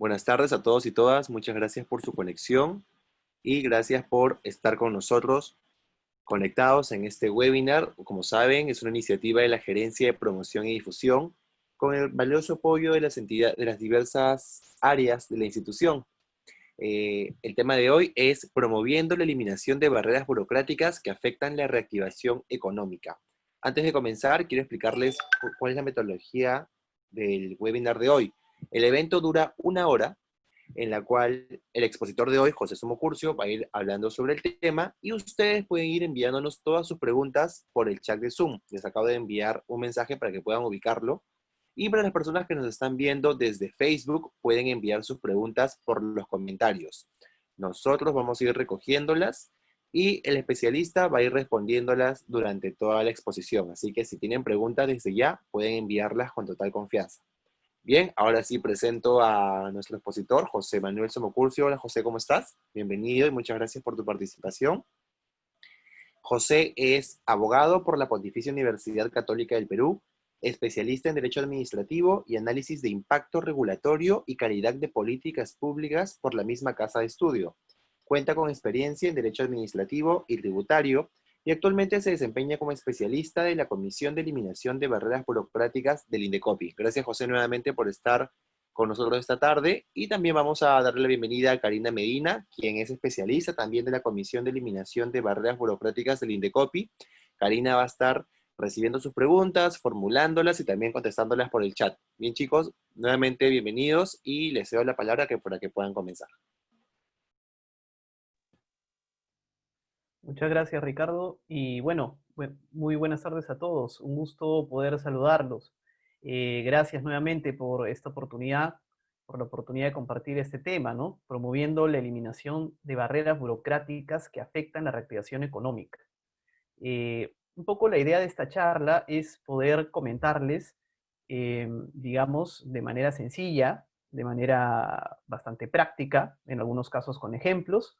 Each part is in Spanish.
Buenas tardes a todos y todas. Muchas gracias por su conexión y gracias por estar con nosotros conectados en este webinar. Como saben, es una iniciativa de la Gerencia de Promoción y Difusión con el valioso apoyo de las entidades, de las diversas áreas de la institución. El tema de hoy es promoviendo la eliminación de barreras burocráticas que afectan la reactivación económica. Antes de comenzar, quiero explicarles cuál es la metodología del webinar de hoy. El evento dura 1 hora, en la cual el expositor de hoy, José Somo Curcio, va a ir hablando sobre el tema y ustedes pueden ir enviándonos todas sus preguntas por el chat de Zoom. Les acabo de enviar un mensaje para que puedan ubicarlo. Y para las personas que nos están viendo desde Facebook, pueden enviar sus preguntas por los comentarios. Nosotros vamos a ir recogiéndolas y el especialista va a ir respondiéndolas durante toda la exposición. Así que si tienen preguntas desde ya, pueden enviarlas con total confianza. Bien, ahora sí presento a nuestro expositor, José Manuel Somocurcio. Hola José, ¿cómo estás? Bienvenido y muchas gracias por tu participación. José es abogado por la Pontificia Universidad Católica del Perú, especialista en Derecho Administrativo y Análisis de Impacto Regulatorio y Calidad de Políticas Públicas por la misma Casa de Estudio. Cuenta con experiencia en Derecho Administrativo y Tributario y actualmente se desempeña como especialista de la Comisión de Eliminación de Barreras Burocráticas del INDECOPI. Gracias, José, nuevamente por estar con nosotros esta tarde. Y también vamos a darle la bienvenida a Karina Medina, quien es especialista también de la Comisión de Eliminación de Barreras Burocráticas del INDECOPI. Karina va a estar recibiendo sus preguntas, formulándolas y también contestándolas por el chat. Bien, chicos, nuevamente bienvenidos y les cedo la palabra para que puedan comenzar. Muchas gracias, Ricardo. Y bueno, muy buenas tardes a todos. Un gusto poder saludarlos. Gracias nuevamente por esta oportunidad, por la oportunidad de compartir este tema, ¿no? Promoviendo la eliminación de barreras burocráticas que afectan la reactivación económica. Un poco la idea de esta charla es poder comentarles, digamos, de manera sencilla, de manera bastante práctica, en algunos casos con ejemplos,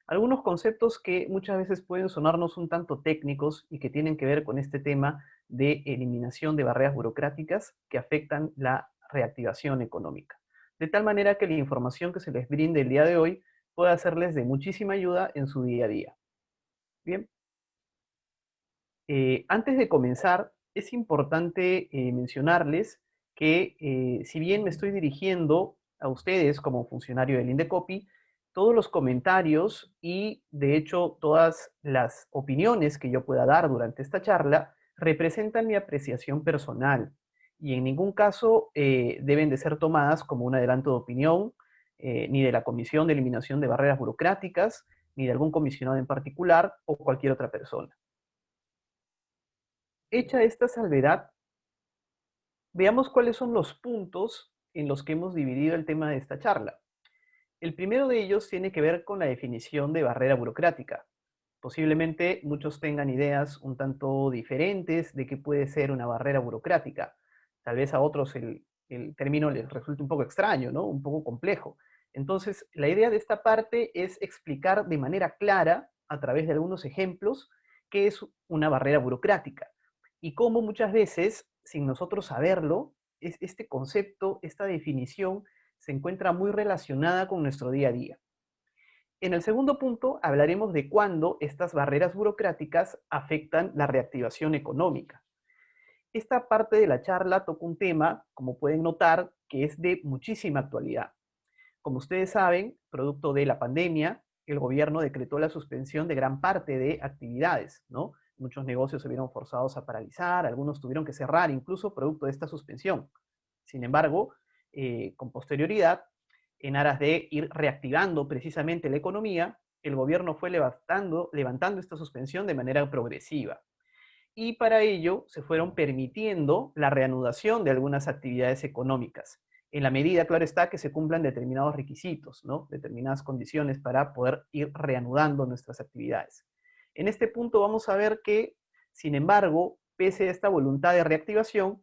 algunos conceptos que muchas veces pueden sonarnos un tanto técnicos y que tienen que ver con este tema de eliminación de barreras burocráticas que afectan la reactivación económica. De tal manera que la información que se les brinde el día de hoy pueda serles de muchísima ayuda en su día a día. Bien, antes de comenzar, es importante mencionarles que si bien me estoy dirigiendo a ustedes como funcionario del INDECOPI, todos los comentarios y de hecho todas las opiniones que yo pueda dar durante esta charla representan mi apreciación personal y en ningún caso deben de ser tomadas como un adelanto de opinión ni de la Comisión de Eliminación de Barreras Burocráticas, ni de algún comisionado en particular o cualquier otra persona. Hecha esta salvedad, veamos cuáles son los puntos en los que hemos dividido el tema de esta charla. El primero de ellos tiene que ver con la definición de barrera burocrática. Posiblemente muchos tengan ideas un tanto diferentes de qué puede ser una barrera burocrática. Tal vez a otros el término les resulte un poco extraño, ¿no? Un poco complejo. Entonces, la idea de esta parte es explicar de manera clara, a través de algunos ejemplos, qué es una barrera burocrática y cómo muchas veces, sin nosotros saberlo, este concepto, esta definición, se encuentra muy relacionada con nuestro día a día. En el segundo punto hablaremos de cuándo estas barreras burocráticas afectan la reactivación económica. Esta parte de la charla toca un tema, como pueden notar, que es de muchísima actualidad. Como ustedes saben, producto de la pandemia, el gobierno decretó la suspensión de gran parte de actividades, ¿no? Muchos negocios se vieron forzados a paralizar, algunos tuvieron que cerrar incluso producto de esta suspensión. Sin embargo, con posterioridad, en aras de ir reactivando precisamente la economía, el gobierno fue levantando esta suspensión de manera progresiva. Y para ello se fueron permitiendo la reanudación de algunas actividades económicas, en la medida, claro está, que se cumplan determinados requisitos, ¿no? Determinadas condiciones para poder ir reanudando nuestras actividades. En este punto vamos a ver que, sin embargo, pese a esta voluntad de reactivación,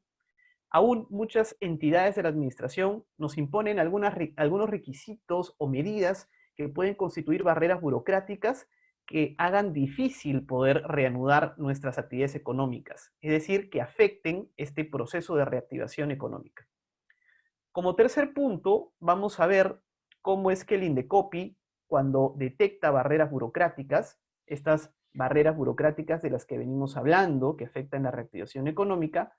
aún muchas entidades de la administración nos imponen algunos requisitos o medidas que pueden constituir barreras burocráticas que hagan difícil poder reanudar nuestras actividades económicas, es decir, que afecten este proceso de reactivación económica. Como tercer punto, vamos a ver cómo es que el Indecopi, cuando detecta barreras burocráticas, estas barreras burocráticas de las que venimos hablando, que afectan la reactivación económica,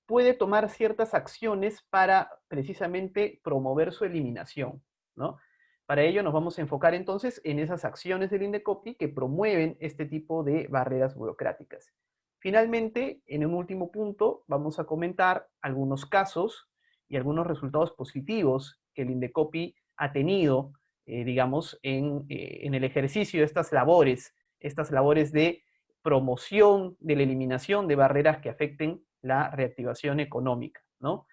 puede tomar ciertas acciones para precisamente promover su eliminación, ¿no? Para ello nos vamos a enfocar entonces en esas acciones del Indecopi que promueven este tipo de barreras burocráticas. Finalmente, en un último punto, vamos a comentar algunos casos y algunos resultados positivos que el Indecopi ha tenido, digamos, en el ejercicio de estas labores de promoción, de la eliminación de barreras que afecten la reactivación económica, ¿no?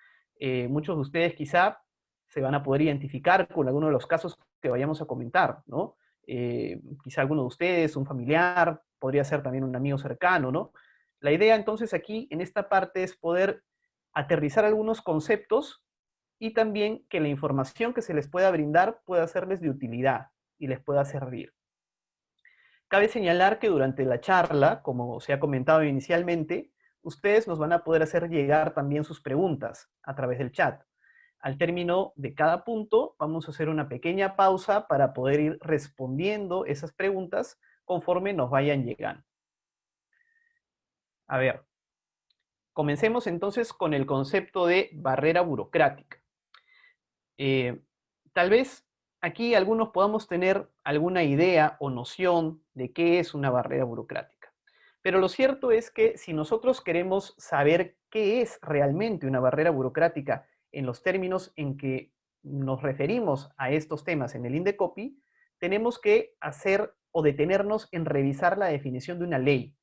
Muchos de ustedes quizá se van a poder identificar con alguno de los casos que vayamos a comentar, ¿no? Quizá alguno de ustedes, un familiar, podría ser también un amigo cercano, ¿no? La idea entonces aquí en esta parte es poder aterrizar algunos conceptos y también que la información que se les pueda brindar pueda serles de utilidad y les pueda servir. Cabe señalar que durante la charla, como se ha comentado inicialmente, ustedes nos van a poder hacer llegar también sus preguntas a través del chat. Al término de cada punto, vamos a hacer una pequeña pausa para poder ir respondiendo esas preguntas conforme nos vayan llegando. A ver, comencemos entonces con el concepto de barrera burocrática. Tal vez aquí algunos podamos tener alguna idea o noción de qué es una barrera burocrática. Pero lo cierto es que si nosotros queremos saber qué es realmente una barrera burocrática en los términos en que nos referimos a estos temas en el Indecopi, tenemos que hacer o detenernos en revisar la definición de una ley.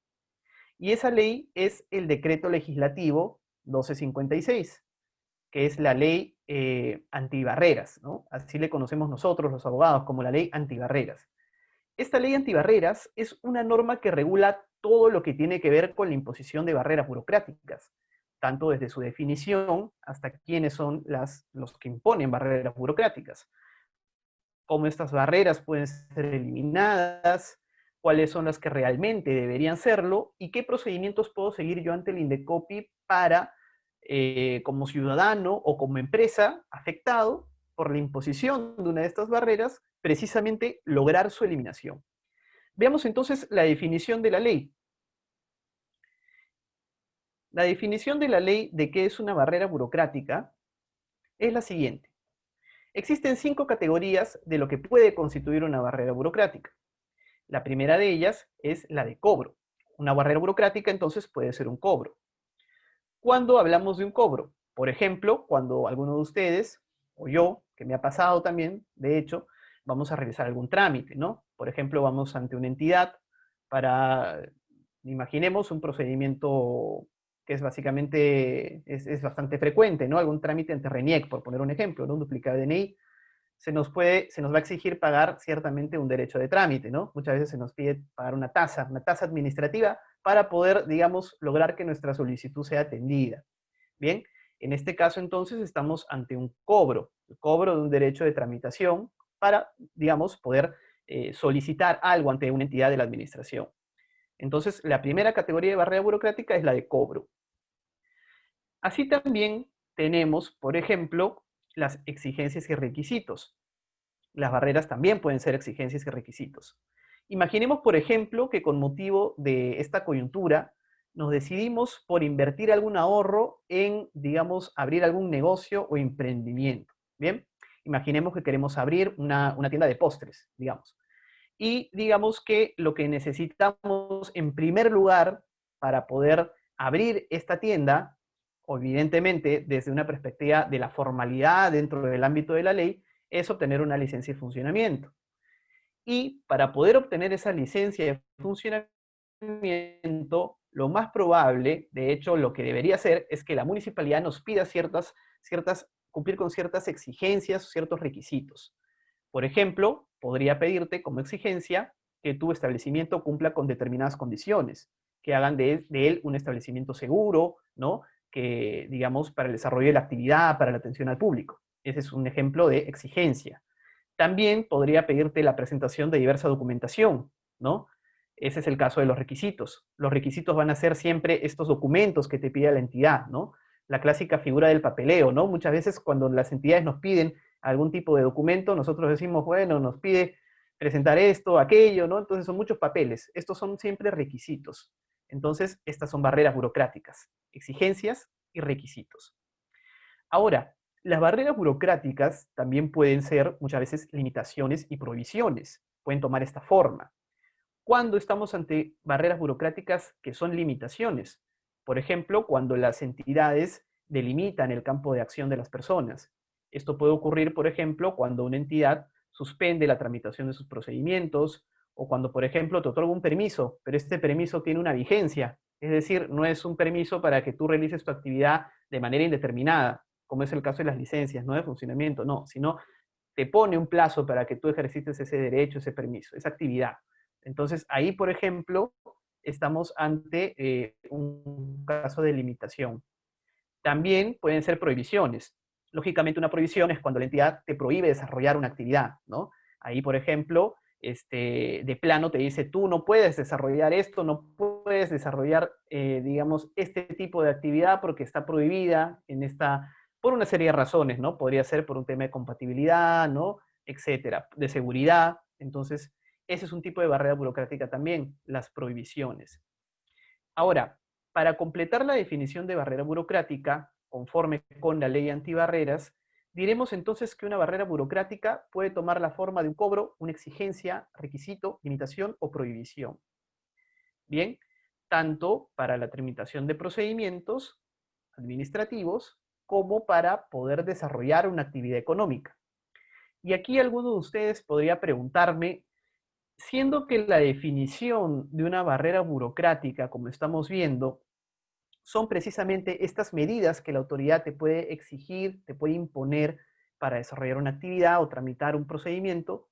Y esa ley es el Decreto Legislativo 1256, que es la ley antibarreras, ¿no? Así le conocemos nosotros los abogados como la ley antibarreras. Esta ley antibarreras es una norma que regula todo lo que tiene que ver con la imposición de barreras burocráticas, tanto desde su definición hasta quiénes son los que imponen barreras burocráticas, cómo estas barreras pueden ser eliminadas, cuáles son las que realmente deberían serlo y qué procedimientos puedo seguir yo ante el Indecopi para, como ciudadano o como empresa afectado por la imposición de una de estas barreras, precisamente lograr su eliminación. Veamos entonces la definición de la ley. La definición de la ley de qué es una barrera burocrática es la siguiente. Existen 5 categorías de lo que puede constituir una barrera burocrática. La primera de ellas es la de cobro. Una barrera burocrática entonces puede ser un cobro. ¿Cuándo hablamos de un cobro? Por ejemplo, cuando alguno de ustedes, o yo, que me ha pasado también, de hecho, vamos a realizar algún trámite, ¿no? Por ejemplo, vamos ante una entidad para, imaginemos, un procedimiento que es básicamente, es bastante frecuente, ¿no? Algún trámite ante RENIEC, por poner un ejemplo, ¿no? Un duplicado de DNI, se nos va a exigir pagar ciertamente un derecho de trámite, ¿no? Muchas veces se nos pide pagar una tasa administrativa para poder, digamos, lograr que nuestra solicitud sea atendida. Bien, en este caso entonces estamos ante un cobro, el cobro de un derecho de tramitación para, digamos, poder solicitar algo ante una entidad de la administración. Entonces, la primera categoría de barrera burocrática es la de cobro. Así también tenemos, por ejemplo, las exigencias y requisitos. Las barreras también pueden ser exigencias y requisitos. Imaginemos, por ejemplo, que con motivo de esta coyuntura nos decidimos por invertir algún ahorro en, digamos, abrir algún negocio o emprendimiento. Bien, imaginemos que queremos abrir una tienda de postres, digamos. Y digamos que lo que necesitamos en primer lugar para poder abrir esta tienda, evidentemente desde una perspectiva de la formalidad dentro del ámbito de la ley, es obtener una licencia de funcionamiento. Y para poder obtener esa licencia de funcionamiento, lo más probable, de hecho lo que debería hacer, es que la municipalidad nos pida cumplir con ciertas exigencias, ciertos requisitos. Por ejemplo, podría pedirte como exigencia que tu establecimiento cumpla con determinadas condiciones, que hagan de él un establecimiento seguro, ¿no? Que, digamos, para el desarrollo de la actividad, para la atención al público. Ese es un ejemplo de exigencia. También podría pedirte la presentación de diversa documentación, ¿no? Ese es el caso de los requisitos. Los requisitos van a ser siempre estos documentos que te pide la entidad, ¿no? la clásica figura del papeleo, ¿no? Muchas veces cuando las entidades nos piden algún tipo de documento, nosotros decimos, bueno, nos pide presentar esto, aquello, ¿no? Entonces son muchos papeles. Estos son siempre requisitos. Entonces, estas son barreras burocráticas, exigencias y requisitos. Ahora, las barreras burocráticas también pueden ser muchas veces limitaciones y prohibiciones. Pueden tomar esta forma. Cuando estamos ante barreras burocráticas que son limitaciones, por ejemplo, cuando las entidades delimitan el campo de acción de las personas. Esto puede ocurrir, por ejemplo, cuando una entidad suspende la tramitación de sus procedimientos o cuando, por ejemplo, te otorga un permiso, pero este permiso tiene una vigencia. Es decir, no es un permiso para que tú realices tu actividad de manera indeterminada, como es el caso de las licencias, no de funcionamiento, no, sino te pone un plazo para que tú ejercites ese derecho, ese permiso, esa actividad. Entonces, ahí, por ejemplo, estamos ante un caso de limitación. También pueden ser prohibiciones. Lógicamente, una prohibición es cuando la entidad te prohíbe desarrollar una actividad, ¿no? Ahí, por ejemplo, de plano te dice, tú no puedes desarrollar esto, no puedes desarrollar, digamos, este tipo de actividad porque está prohibida por una serie de razones, ¿no? Podría ser por un tema de compatibilidad, ¿no? Etcétera, de seguridad. Entonces, ese es un tipo de barrera burocrática también, las prohibiciones. Ahora, para completar la definición de barrera burocrática, conforme con la ley antibarreras, diremos entonces que una barrera burocrática puede tomar la forma de un cobro, una exigencia, requisito, limitación o prohibición. Bien, tanto para la tramitación de procedimientos administrativos como para poder desarrollar una actividad económica. Y aquí alguno de ustedes podría preguntarme, siendo que la definición de una barrera burocrática, como estamos viendo, son precisamente estas medidas que la autoridad te puede exigir, te puede imponer para desarrollar una actividad o tramitar un procedimiento,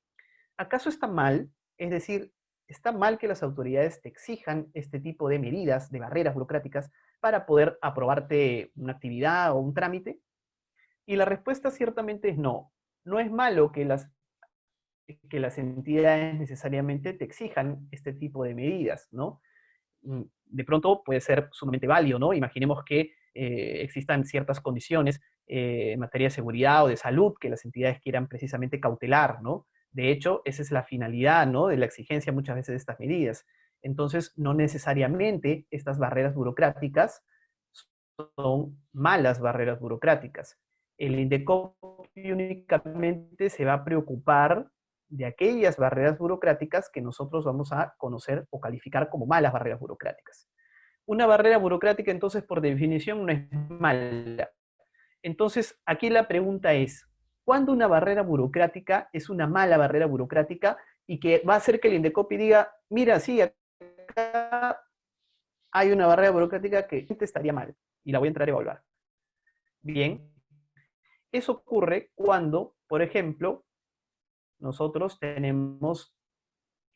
¿acaso está mal? Es decir, ¿está mal que las autoridades te exijan este tipo de medidas, de barreras burocráticas, para poder aprobarte una actividad o un trámite? Y la respuesta ciertamente es no. No es malo que las entidades necesariamente te exijan este tipo de medidas, ¿no? De pronto puede ser sumamente válido, ¿no? Imaginemos que existan ciertas condiciones en materia de seguridad o de salud que las entidades quieran precisamente cautelar, ¿no? De hecho, esa es la finalidad, ¿no? De la exigencia muchas veces de estas medidas. Entonces, no necesariamente estas barreras burocráticas son malas barreras burocráticas. El INDECOPI únicamente se va a preocupar de aquellas barreras burocráticas que nosotros vamos a conocer o calificar como malas barreras burocráticas. Una barrera burocrática, entonces, por definición, no es mala. Entonces, aquí la pregunta es, ¿cuándo una barrera burocrática es una mala barrera burocrática y que va a hacer que el INDECOPI diga, mira, sí, acá hay una barrera burocrática que estaría mal y la voy a entrar a evaluar? Bien, eso ocurre cuando, por ejemplo, nosotros tenemos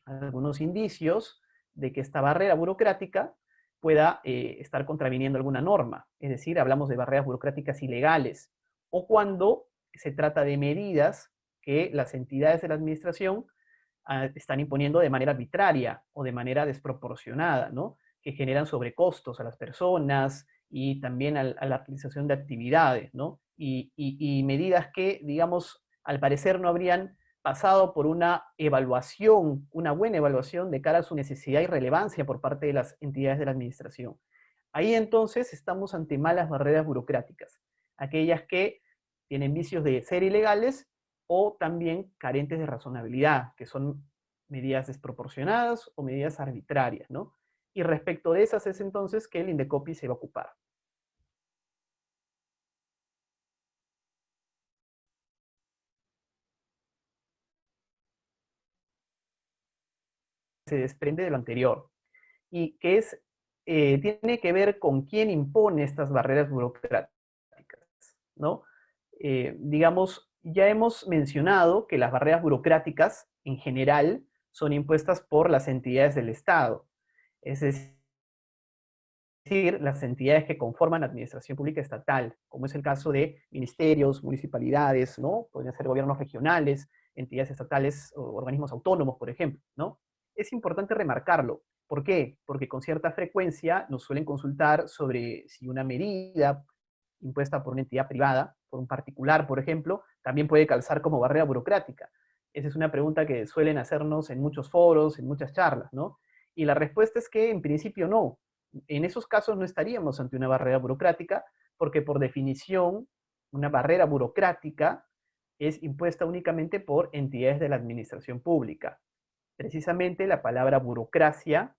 algunos indicios de que esta barrera burocrática pueda estar contraviniendo alguna norma. Es decir, hablamos de barreras burocráticas ilegales. O cuando se trata de medidas que las entidades de la administración están imponiendo de manera arbitraria o de manera desproporcionada, ¿no? Que generan sobrecostos a las personas y también a la realización de actividades, ¿no? Y medidas que, digamos, al parecer no habrían pasado por una evaluación, una buena evaluación de cara a su necesidad y relevancia por parte de las entidades de la administración. Ahí entonces estamos ante malas barreras burocráticas, aquellas que tienen vicios de ser ilegales o también carentes de razonabilidad, que son medidas desproporcionadas o medidas arbitrarias, ¿no? Y respecto de esas es entonces que el INDECOPI se va a ocupar. Se desprende de lo anterior y que tiene que ver con quién impone estas barreras burocráticas, ¿no? Digamos, ya hemos mencionado que las barreras burocráticas en general son impuestas por las entidades del Estado, es decir, las entidades que conforman la administración pública estatal, como es el caso de ministerios, municipalidades, ¿no? Podrían ser gobiernos regionales, entidades estatales o organismos autónomos, por ejemplo, ¿no? Es importante remarcarlo. ¿Por qué? Porque con cierta frecuencia nos suelen consultar sobre si una medida impuesta por una entidad privada, por un particular, por ejemplo, también puede calzar como barrera burocrática? Esa es una pregunta que suelen hacernos en muchos foros, en muchas charlas, ¿no? Y la respuesta es que en principio no. En esos casos no estaríamos ante una barrera burocrática, porque por definición, una barrera burocrática es impuesta únicamente por entidades de la administración pública. Precisamente la palabra burocracia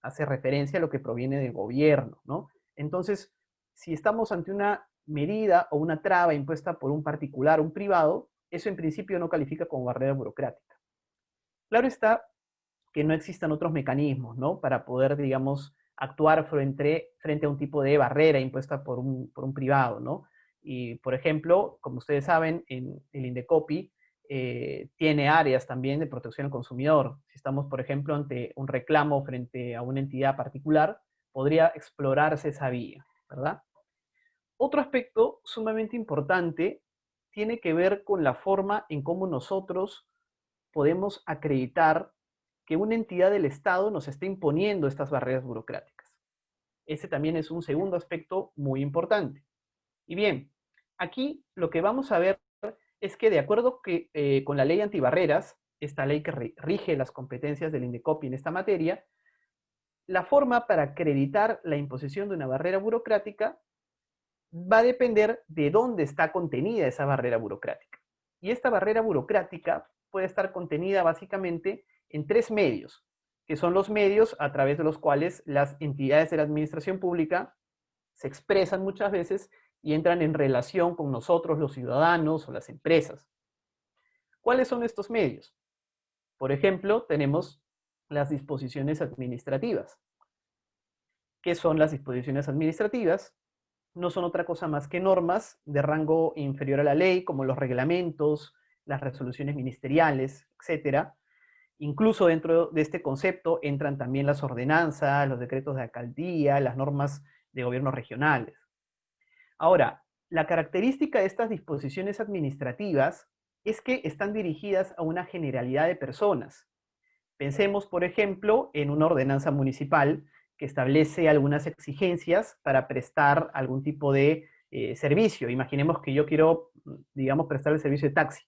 hace referencia a lo que proviene del gobierno, ¿no? Entonces, si estamos ante una medida o una traba impuesta por un particular o un privado, eso en principio no califica como barrera burocrática. Claro está que no existan otros mecanismos, ¿no? Para poder, digamos, actuar frente a un tipo de barrera impuesta por un privado, ¿no? Y, por ejemplo, como ustedes saben, en el Indecopi tiene áreas también de protección al consumidor. Si estamos, por ejemplo, ante un reclamo frente a una entidad particular, podría explorarse esa vía, ¿verdad? Otro aspecto sumamente importante tiene que ver con la forma en cómo nosotros podemos acreditar que una entidad del Estado nos está imponiendo estas barreras burocráticas. Ese también es un segundo aspecto muy importante. Y bien, aquí lo que vamos a ver es que de acuerdo con la ley antibarreras, esta ley que rige las competencias del Indecopi en esta materia, la forma para acreditar la imposición de una barrera burocrática va a depender de dónde está contenida esa barrera burocrática. Y esta barrera burocrática puede estar contenida básicamente en tres medios, que son los medios a través de los cuales las entidades de la administración pública se expresan muchas veces y entran en relación con nosotros, los ciudadanos o las empresas. ¿Cuáles son estos medios? Por ejemplo, tenemos las disposiciones administrativas. ¿Qué son las disposiciones administrativas? No son otra cosa más que normas de rango inferior a la ley, como los reglamentos, las resoluciones ministeriales, etcétera. Incluso dentro de este concepto entran también las ordenanzas, los decretos de alcaldía, las normas de gobiernos regionales. Ahora, la característica de estas disposiciones administrativas es que están dirigidas a una generalidad de personas. Pensemos, por ejemplo, en una ordenanza municipal que establece algunas exigencias para prestar algún tipo de servicio. Imaginemos que yo quiero, digamos, prestar el servicio de taxi,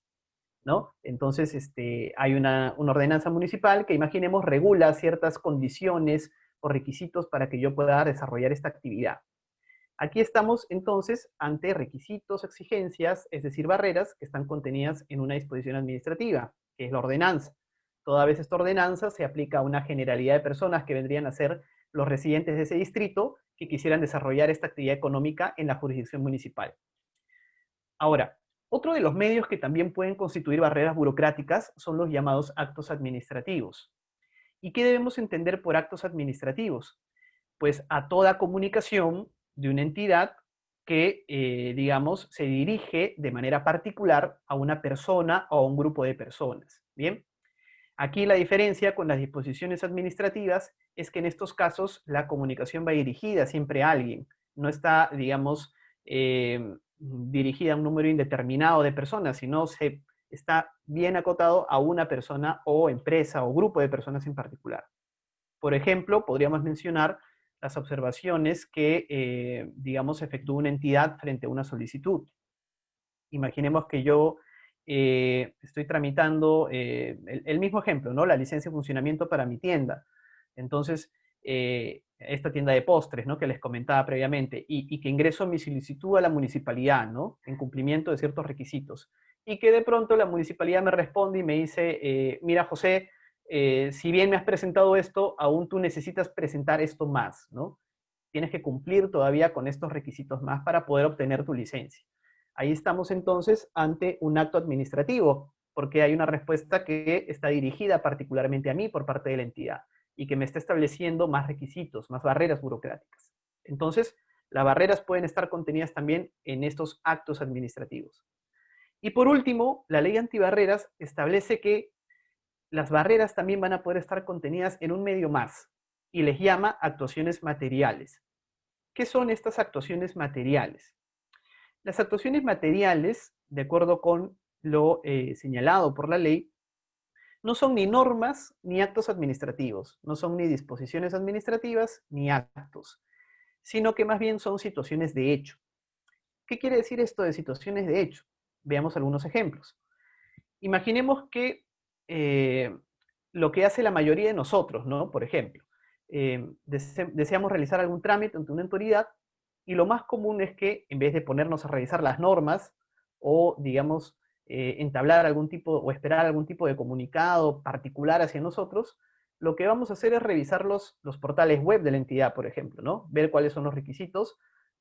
¿no? Entonces, hay una ordenanza municipal que, imaginemos, regula ciertas condiciones o requisitos para que yo pueda desarrollar esta actividad. Aquí estamos, entonces, ante requisitos, exigencias, es decir, barreras que están contenidas en una disposición administrativa, que es la ordenanza. Toda vez esta ordenanza se aplica a una generalidad de personas que vendrían a ser los residentes de ese distrito que quisieran desarrollar esta actividad económica en la jurisdicción municipal. Ahora, otro de los medios que también pueden constituir barreras burocráticas son los llamados actos administrativos. ¿Y qué debemos entender por actos administrativos? Pues a toda comunicación de una entidad que, digamos, se dirige de manera particular a una persona o a un grupo de personas. Bien, aquí la diferencia con las disposiciones administrativas es que en estos casos la comunicación va dirigida siempre a alguien, no está, digamos, dirigida a un número indeterminado de personas, sino se está bien acotado a una persona o empresa o grupo de personas en particular. Por ejemplo, podríamos mencionar las observaciones que, digamos, efectúa una entidad frente a una solicitud. Imaginemos que yo estoy tramitando el mismo ejemplo, ¿no? La licencia de funcionamiento para mi tienda. Entonces, esta tienda de postres, ¿no? Que les comentaba previamente, y que ingreso mi solicitud a la municipalidad, ¿no? En cumplimiento de ciertos requisitos. Y que de pronto la municipalidad me responde y me dice, mira, José, si bien me has presentado esto, aún tú necesitas presentar esto más, ¿no? Tienes que cumplir todavía con estos requisitos más para poder obtener tu licencia. Ahí estamos entonces ante un acto administrativo, porque hay una respuesta que está dirigida particularmente a mí por parte de la entidad y que me está estableciendo más requisitos, más barreras burocráticas. Entonces, las barreras pueden estar contenidas también en estos actos administrativos. Y por último, la ley antibarreras establece que las barreras también van a poder estar contenidas en un medio más y les llama actuaciones materiales. ¿Qué son estas actuaciones materiales? Las actuaciones materiales, de acuerdo con lo señalado por la ley, no son ni normas ni actos administrativos, no son ni disposiciones administrativas ni actos, sino que más bien son situaciones de hecho. ¿Qué quiere decir esto de situaciones de hecho? Veamos algunos ejemplos. Imaginemos que lo que hace la mayoría de nosotros, ¿no? Por ejemplo, deseamos realizar algún trámite ante una autoridad y lo más común es que en vez de ponernos a revisar las normas o, digamos, entablar algún tipo o esperar algún tipo de comunicado particular hacia nosotros, lo que vamos a hacer es revisar los portales web de la entidad, por ejemplo, ¿no? Ver cuáles son los requisitos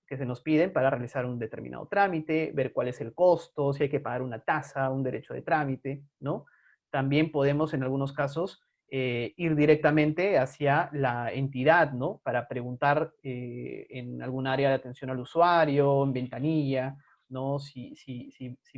que se nos piden para realizar un determinado trámite, ver cuál es el costo, si hay que pagar una tasa, un derecho de trámite, ¿no? También podemos, en algunos casos, ir directamente hacia la entidad, ¿no? Para preguntar en algún área de atención al usuario, en ventanilla, ¿no? Si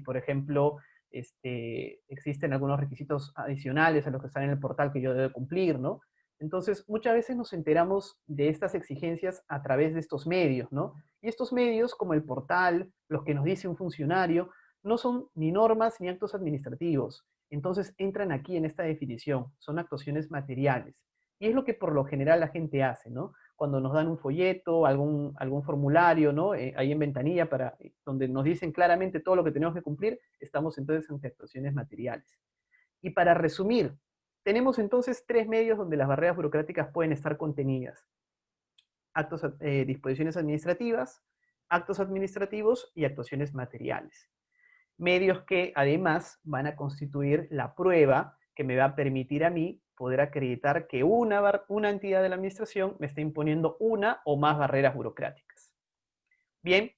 por ejemplo, existen algunos requisitos adicionales a los que están en el portal que yo debo cumplir, ¿no? Entonces, muchas veces nos enteramos de estas exigencias a través de estos medios, ¿no? Y estos medios, como el portal, los que nos dice un funcionario, no son ni normas ni actos administrativos. Entonces entran aquí en esta definición, son actuaciones materiales. Y es lo que por lo general la gente hace, ¿no? Cuando nos dan un folleto, algún formulario, ¿no? Ahí en ventanilla, donde nos dicen claramente todo lo que tenemos que cumplir, estamos entonces ante actuaciones materiales. Y para resumir, tenemos entonces tres medios donde las barreras burocráticas pueden estar contenidas. Disposiciones administrativas, actos administrativos y actuaciones materiales. Medios que además van a constituir la prueba que me va a permitir a mí poder acreditar que una entidad de la administración me está imponiendo una o más barreras burocráticas. Bien,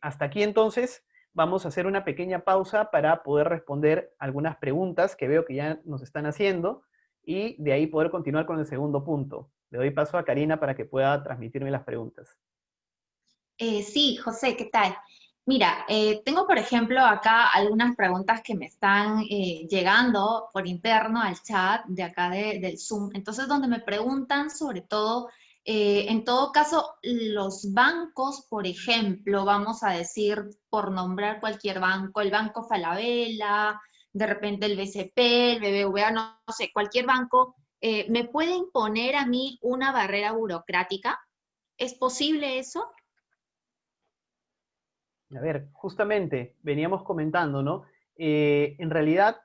hasta aquí entonces vamos a hacer una pequeña pausa para poder responder algunas preguntas que veo que ya nos están haciendo y de ahí poder continuar con el segundo punto. Le doy paso a Karina para que pueda transmitirme las preguntas. Sí, José, ¿qué tal? Mira, tengo por ejemplo acá algunas preguntas que me están llegando por interno al chat de acá del Zoom. Entonces, donde me preguntan sobre todo, en todo caso, los bancos, por ejemplo, vamos a decir, por nombrar cualquier banco, el Banco Falabella, de repente el BCP, el BBVA, no sé, cualquier banco, ¿me puede imponer a mí una barrera burocrática? ¿Es posible eso? A ver, justamente veníamos comentando, ¿no? En realidad,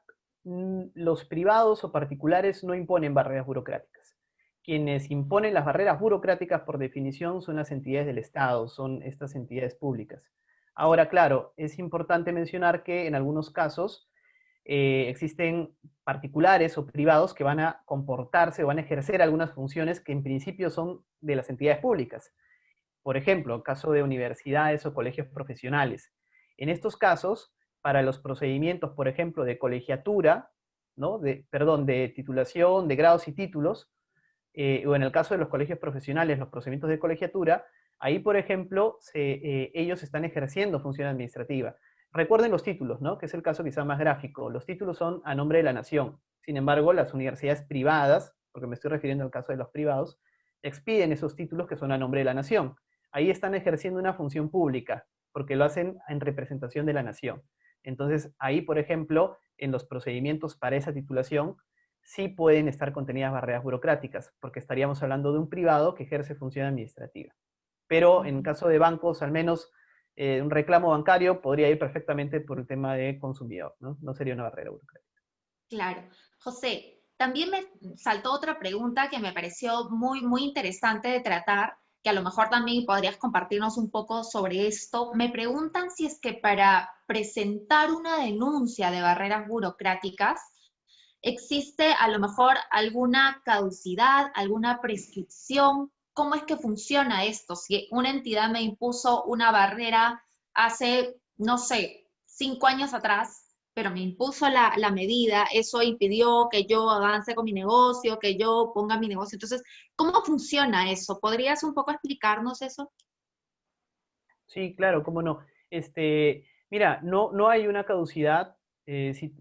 los privados o particulares no imponen barreras burocráticas. Quienes imponen las barreras burocráticas, por definición, son las entidades del Estado, son estas entidades públicas. Ahora, claro, es importante mencionar que en algunos casos existen particulares o privados que van a comportarse o van a ejercer algunas funciones que en principio son de las entidades públicas. Por ejemplo, caso de universidades o colegios profesionales. En estos casos, para los procedimientos, por ejemplo, de colegiatura, ¿no? De titulación, de grados y títulos, o en el caso de los colegios profesionales, los procedimientos de colegiatura, ahí, por ejemplo, ellos están ejerciendo función administrativa. Recuerden los títulos, ¿no? Que es el caso quizá más gráfico. Los títulos son a nombre de la nación. Sin embargo, las universidades privadas, porque me estoy refiriendo al caso de los privados, expiden esos títulos que son a nombre de la nación. Ahí están ejerciendo una función pública, porque lo hacen en representación de la nación. Entonces, ahí, por ejemplo, en los procedimientos para esa titulación, sí pueden estar contenidas barreras burocráticas, porque estaríamos hablando de un privado que ejerce función administrativa. Pero en caso de bancos, al menos un reclamo bancario podría ir perfectamente por el tema de consumidor, ¿no? No sería una barrera burocrática. Claro. José, también me saltó otra pregunta que me pareció muy interesante de tratar, que a lo mejor también podrías compartirnos un poco sobre esto. Me preguntan si es que para presentar una denuncia de barreras burocráticas, ¿existe a lo mejor alguna caducidad, alguna prescripción? ¿Cómo es que funciona esto? Si una entidad me impuso una barrera hace, no sé, 5 años atrás, pero me impuso la medida, eso impidió que yo avance con mi negocio, que yo ponga mi negocio. Entonces, ¿cómo funciona eso? ¿Podrías un poco explicarnos eso? Sí, claro, cómo no. Mira, no hay una caducidad. Si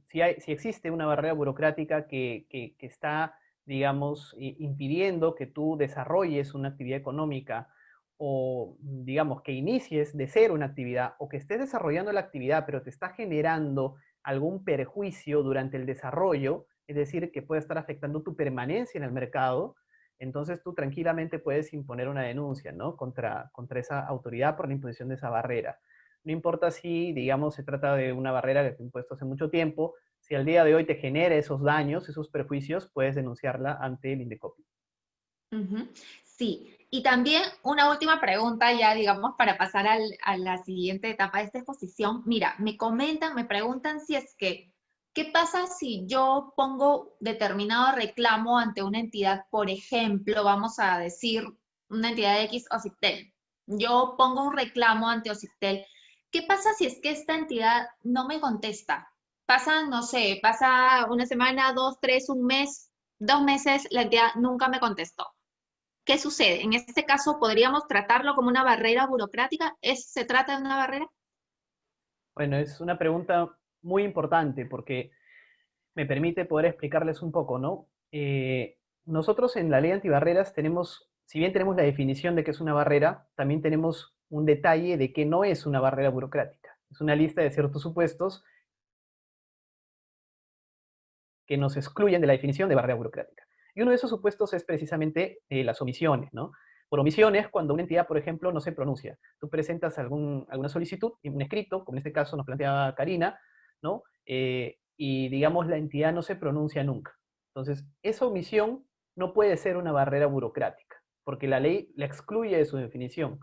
existe una barrera burocrática que está, digamos, impidiendo que tú desarrolles una actividad económica o, digamos, que inicies de cero una actividad o que estés desarrollando la actividad, pero te está generando algún perjuicio durante el desarrollo, es decir, que puede estar afectando tu permanencia en el mercado, entonces tú tranquilamente puedes imponer una denuncia, ¿no? Contra esa autoridad por la imposición de esa barrera. No importa si, digamos, se trata de una barrera que te ha impuesto hace mucho tiempo, si al día de hoy te genera esos daños, esos perjuicios, puedes denunciarla ante el INDECOPI. Ujú. Sí, y también una última pregunta ya, digamos, para pasar a la siguiente etapa de esta exposición. Mira, me preguntan si es que, ¿qué pasa si yo pongo determinado reclamo ante una entidad? Por ejemplo, vamos a decir una entidad X, OSIPTEL. Yo pongo un reclamo ante OSIPTEL. ¿Qué pasa si es que esta entidad no me contesta? Pasan, no sé, pasa una semana, dos, tres, un mes, 2 meses, la entidad nunca me contestó. ¿Qué sucede? En este caso, ¿podríamos tratarlo como una barrera burocrática? ¿Se trata de una barrera? Bueno, es una pregunta muy importante porque me permite poder explicarles un poco, ¿no? Nosotros en la ley antibarreras tenemos, si bien tenemos la definición de qué es una barrera, también tenemos un detalle de que no es una barrera burocrática. Es una lista de ciertos supuestos que nos excluyen de la definición de barrera burocrática. Y uno de esos supuestos es precisamente las omisiones, ¿no? Por omisiones, cuando una entidad, por ejemplo, no se pronuncia. Tú presentas alguna solicitud, un escrito, como en este caso nos planteaba Karina, ¿no? Y digamos la entidad no se pronuncia nunca. Entonces, esa omisión no puede ser una barrera burocrática, porque la ley la excluye de su definición.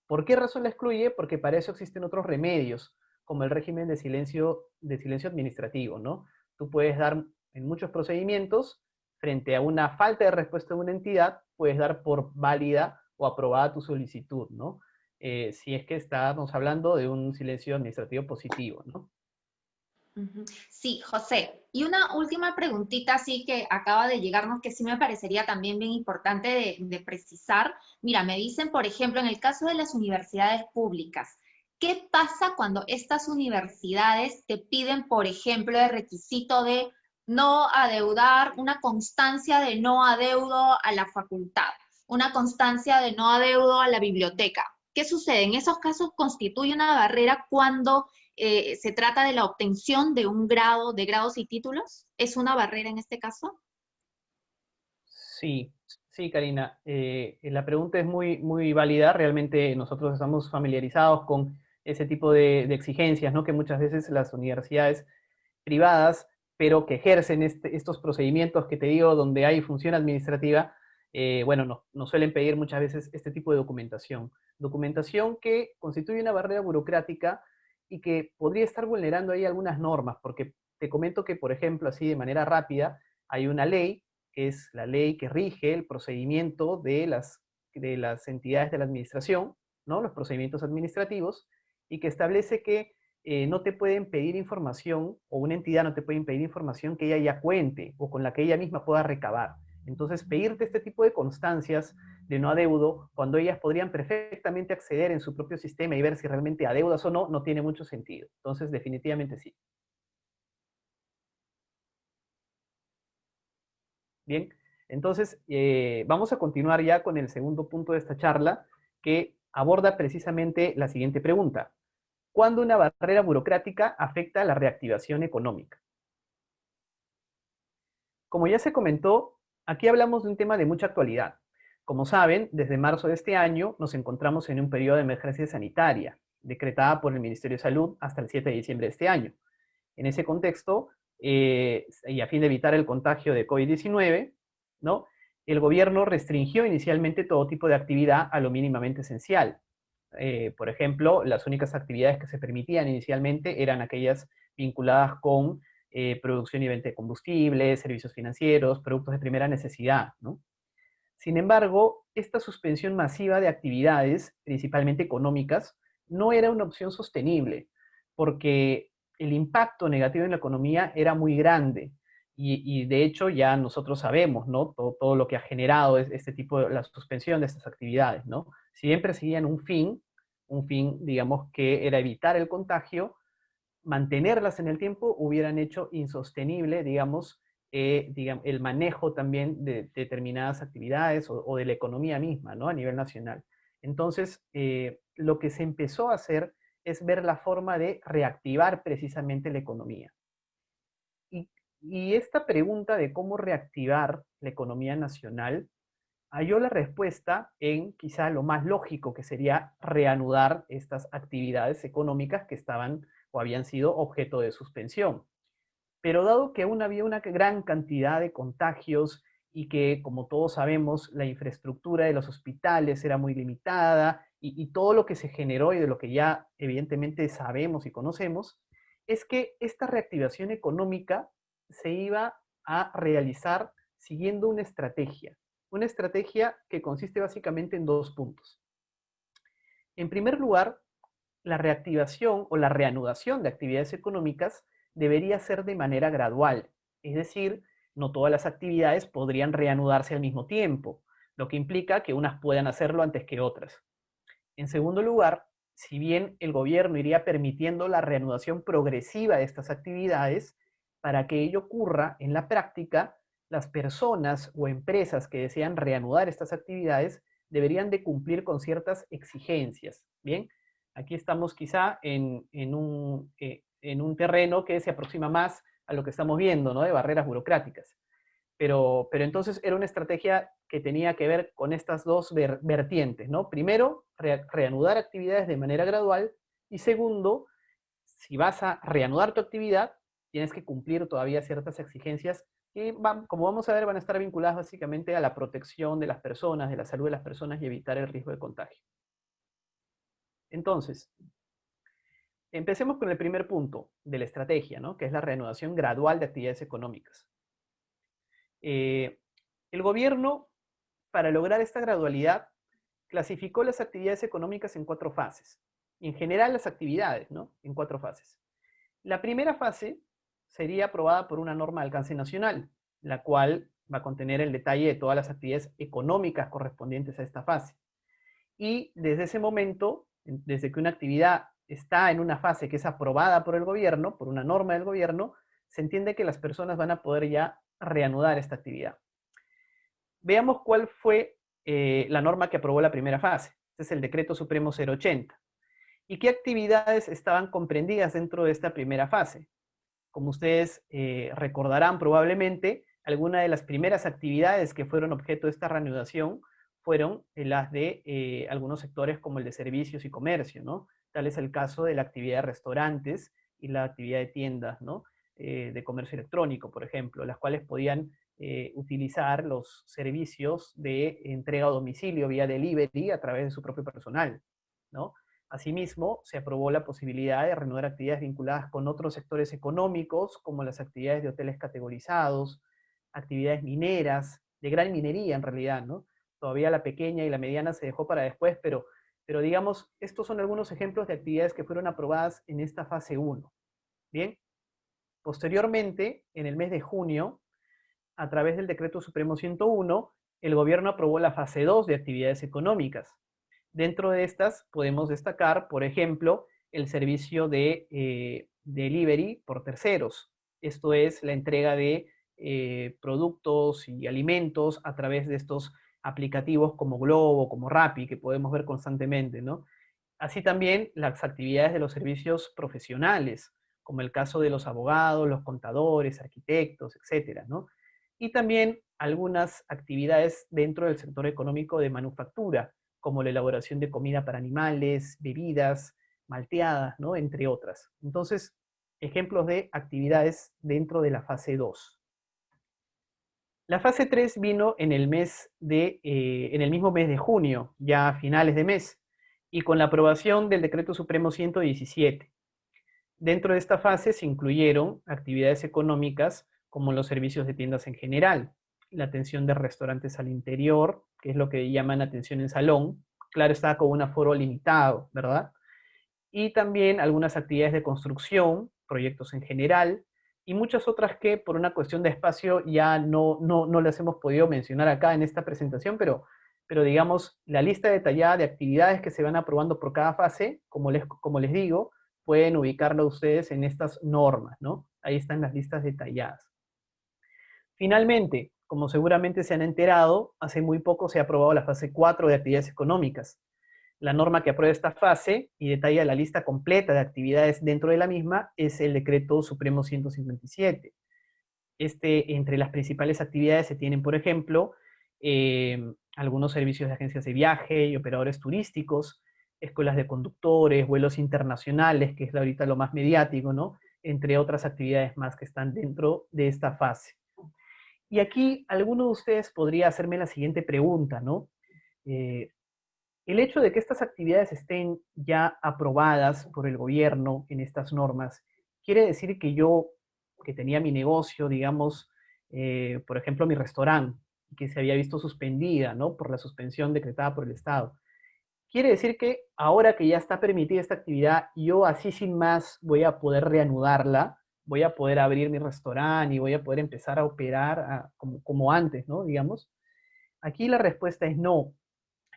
¿Por qué razón la excluye? Porque para eso existen otros remedios, como el régimen de silencio administrativo, ¿no? Tú puedes dar en muchos procedimientos, frente a una falta de respuesta de una entidad, puedes dar por válida o aprobada tu solicitud, ¿no? Si es que estamos hablando de un silencio administrativo positivo, ¿no? Ujú. Sí, José. Y una última preguntita, así que acaba de llegarnos, que sí me parecería también bien importante de precisar. Mira, me dicen, por ejemplo, en el caso de las universidades públicas, ¿qué pasa cuando estas universidades te piden, por ejemplo, el requisito de no adeudar, una constancia de no adeudo a la facultad, una constancia de no adeudo a la biblioteca? ¿Qué sucede? En esos casos constituye una barrera cuando se trata de la obtención de un grado, de grados y títulos. ¿Es una barrera en este caso? Sí, sí, Karina. La pregunta es muy válida. Realmente nosotros estamos familiarizados con ese tipo de exigencias, ¿no? Que muchas veces las universidades privadas, pero que ejercen estos procedimientos que te digo, donde hay función administrativa, bueno, nos suelen pedir muchas veces este tipo de documentación. Documentación que constituye una barrera burocrática y que podría estar vulnerando ahí algunas normas, porque te comento que, por ejemplo, así de manera rápida, hay una ley, que es la ley que rige el procedimiento de las entidades de la administración, ¿no? Los procedimientos administrativos, y que establece que no te pueden pedir información, o una entidad no te puede pedir información que ella ya cuente o con la que ella misma pueda recabar. Entonces, pedirte este tipo de constancias de no adeudo, cuando ellas podrían perfectamente acceder en su propio sistema y ver si realmente adeudas o no, no tiene mucho sentido. Entonces, definitivamente sí. Bien, entonces vamos a continuar ya con el segundo punto de esta charla, que aborda precisamente la siguiente pregunta. ¿Cuándo una barrera burocrática afecta la reactivación económica? Como ya se comentó, aquí hablamos de un tema de mucha actualidad. Como saben, desde marzo de este año nos encontramos en un periodo de emergencia sanitaria, decretada por el Ministerio de Salud hasta el 7 de diciembre de este año. En ese contexto, y a fin de evitar el contagio de COVID-19, ¿no? El gobierno restringió inicialmente todo tipo de actividad a lo mínimamente esencial. Por ejemplo, las únicas actividades que se permitían inicialmente eran aquellas vinculadas con producción y venta de combustibles, servicios financieros, productos de primera necesidad, ¿no? Sin embargo, esta suspensión masiva de actividades, principalmente económicas, no era una opción sostenible, porque el impacto negativo en la economía era muy grande. Y de hecho ya nosotros sabemos, ¿no? Todo lo que ha generado este tipo de la suspensión de estas actividades, ¿no? Si bien perseguían un fin, digamos, que era evitar el contagio, mantenerlas en el tiempo hubieran hecho insostenible, digamos, el manejo también de determinadas actividades o de la economía misma, ¿no? A nivel nacional. Entonces, lo que se empezó a hacer es ver la forma de reactivar precisamente la economía. Y, y esta pregunta de cómo reactivar la economía nacional halló la respuesta en quizá lo más lógico, que sería reanudar estas actividades económicas que estaban o habían sido objeto de suspensión. Pero dado que aún había una gran cantidad de contagios y que, como todos sabemos, la infraestructura de los hospitales era muy limitada y todo lo que se generó y de lo que ya evidentemente sabemos y conocemos, es que esta reactivación económica se iba a realizar siguiendo una estrategia que consiste básicamente en dos puntos. En primer lugar, la reactivación o la reanudación de actividades económicas debería ser de manera gradual, es decir, no todas las actividades podrían reanudarse al mismo tiempo, lo que implica que unas puedan hacerlo antes que otras. En segundo lugar, si bien el gobierno iría permitiendo la reanudación progresiva de estas actividades, para que ello ocurra en la práctica, las personas o empresas que desean reanudar estas actividades deberían de cumplir con ciertas exigencias. Bien, aquí estamos quizá en un terreno que se aproxima más a lo que estamos viendo, ¿no? De barreras burocráticas. Pero entonces era una estrategia que tenía que ver con estas dos vertientes, ¿no? Primero, reanudar actividades de manera gradual, y segundo, si vas a reanudar tu actividad, tienes que cumplir todavía ciertas exigencias que, como vamos a ver, van a estar vinculadas básicamente a la protección de las personas, de la salud de las personas y evitar el riesgo de contagio. Entonces, empecemos con el primer punto de la estrategia, ¿no? Que es la reanudación gradual de actividades económicas. El gobierno, para lograr esta gradualidad, clasificó las actividades económicas en 4 fases. Y en general las actividades, ¿no? En 4 fases. La primera fase sería aprobada por una norma de alcance nacional, la cual va a contener el detalle de todas las actividades económicas correspondientes a esta fase. Y desde ese momento, desde que una actividad está en una fase que es aprobada por el gobierno, por una norma del gobierno, se entiende que las personas van a poder ya reanudar esta actividad. Veamos cuál fue la norma que aprobó la primera fase. Este es el Decreto Supremo 080. ¿Y qué actividades estaban comprendidas dentro de esta primera fase? Como ustedes recordarán probablemente, algunas de las primeras actividades que fueron objeto de esta reanudación fueron las de algunos sectores como el de servicios y comercio, ¿no? Tal es el caso de la actividad de restaurantes y la actividad de tiendas, ¿no? De comercio electrónico, por ejemplo, las cuales podían utilizar los servicios de entrega a domicilio vía delivery a través de su propio personal, ¿no? Asimismo, se aprobó la posibilidad de reanudar actividades vinculadas con otros sectores económicos, como las actividades de hoteles categorizados, actividades mineras, de gran minería en realidad, ¿no? Todavía la pequeña y la mediana se dejó para después, pero digamos, estos son algunos ejemplos de actividades que fueron aprobadas en esta fase 1. Bien, posteriormente, en el mes de junio, a través del Decreto Supremo 101, el gobierno aprobó la fase 2 de actividades económicas. Dentro de estas podemos destacar, por ejemplo, el servicio de delivery por terceros. Esto es la entrega de productos y alimentos a través de estos aplicativos como Globo, como Rappi, que podemos ver constantemente, ¿no? Así también las actividades de los servicios profesionales, como el caso de los abogados, los contadores, arquitectos, etcétera, ¿no? Y también algunas actividades dentro del sector económico de manufactura, como la elaboración de comida para animales, bebidas, malteadas, ¿no? Entre otras. Entonces, ejemplos de actividades dentro de la fase 2. La fase 3 vino en el mismo mes de junio, ya a finales de mes, y con la aprobación del Decreto Supremo 117. Dentro de esta fase se incluyeron actividades económicas como los servicios de tiendas en general, la atención de restaurantes al interior, que es lo que llaman atención en salón, claro está con un aforo limitado, ¿verdad? Y también algunas actividades de construcción, proyectos en general, y muchas otras que por una cuestión de espacio ya no las hemos podido mencionar acá en esta presentación, pero digamos, la lista detallada de actividades que se van aprobando por cada fase, como les digo, pueden ubicarlo ustedes en estas normas, ¿no? Ahí están las listas detalladas. Finalmente, como seguramente se han enterado, hace muy poco se ha aprobado la fase 4 de actividades económicas. La norma que aprueba esta fase y detalla la lista completa de actividades dentro de la misma es el Decreto Supremo 157. Entre las principales actividades se tienen, por ejemplo, algunos servicios de agencias de viaje y operadores turísticos, escuelas de conductores, vuelos internacionales, que es ahorita lo más mediático, ¿no? Entre otras actividades más que están dentro de esta fase. Y aquí alguno de ustedes podría hacerme la siguiente pregunta, ¿no? El hecho de que estas actividades estén ya aprobadas por el gobierno en estas normas, quiere decir que yo, que tenía mi negocio, digamos, por ejemplo, mi restaurante, que se había visto suspendida, ¿no? Por la suspensión decretada por el Estado. Quiere decir que ahora que ya está permitida esta actividad, yo así sin más voy a poder reanudarla, voy a poder abrir mi restaurante y voy a poder empezar a operar como antes, ¿no? Digamos. Aquí la respuesta es no.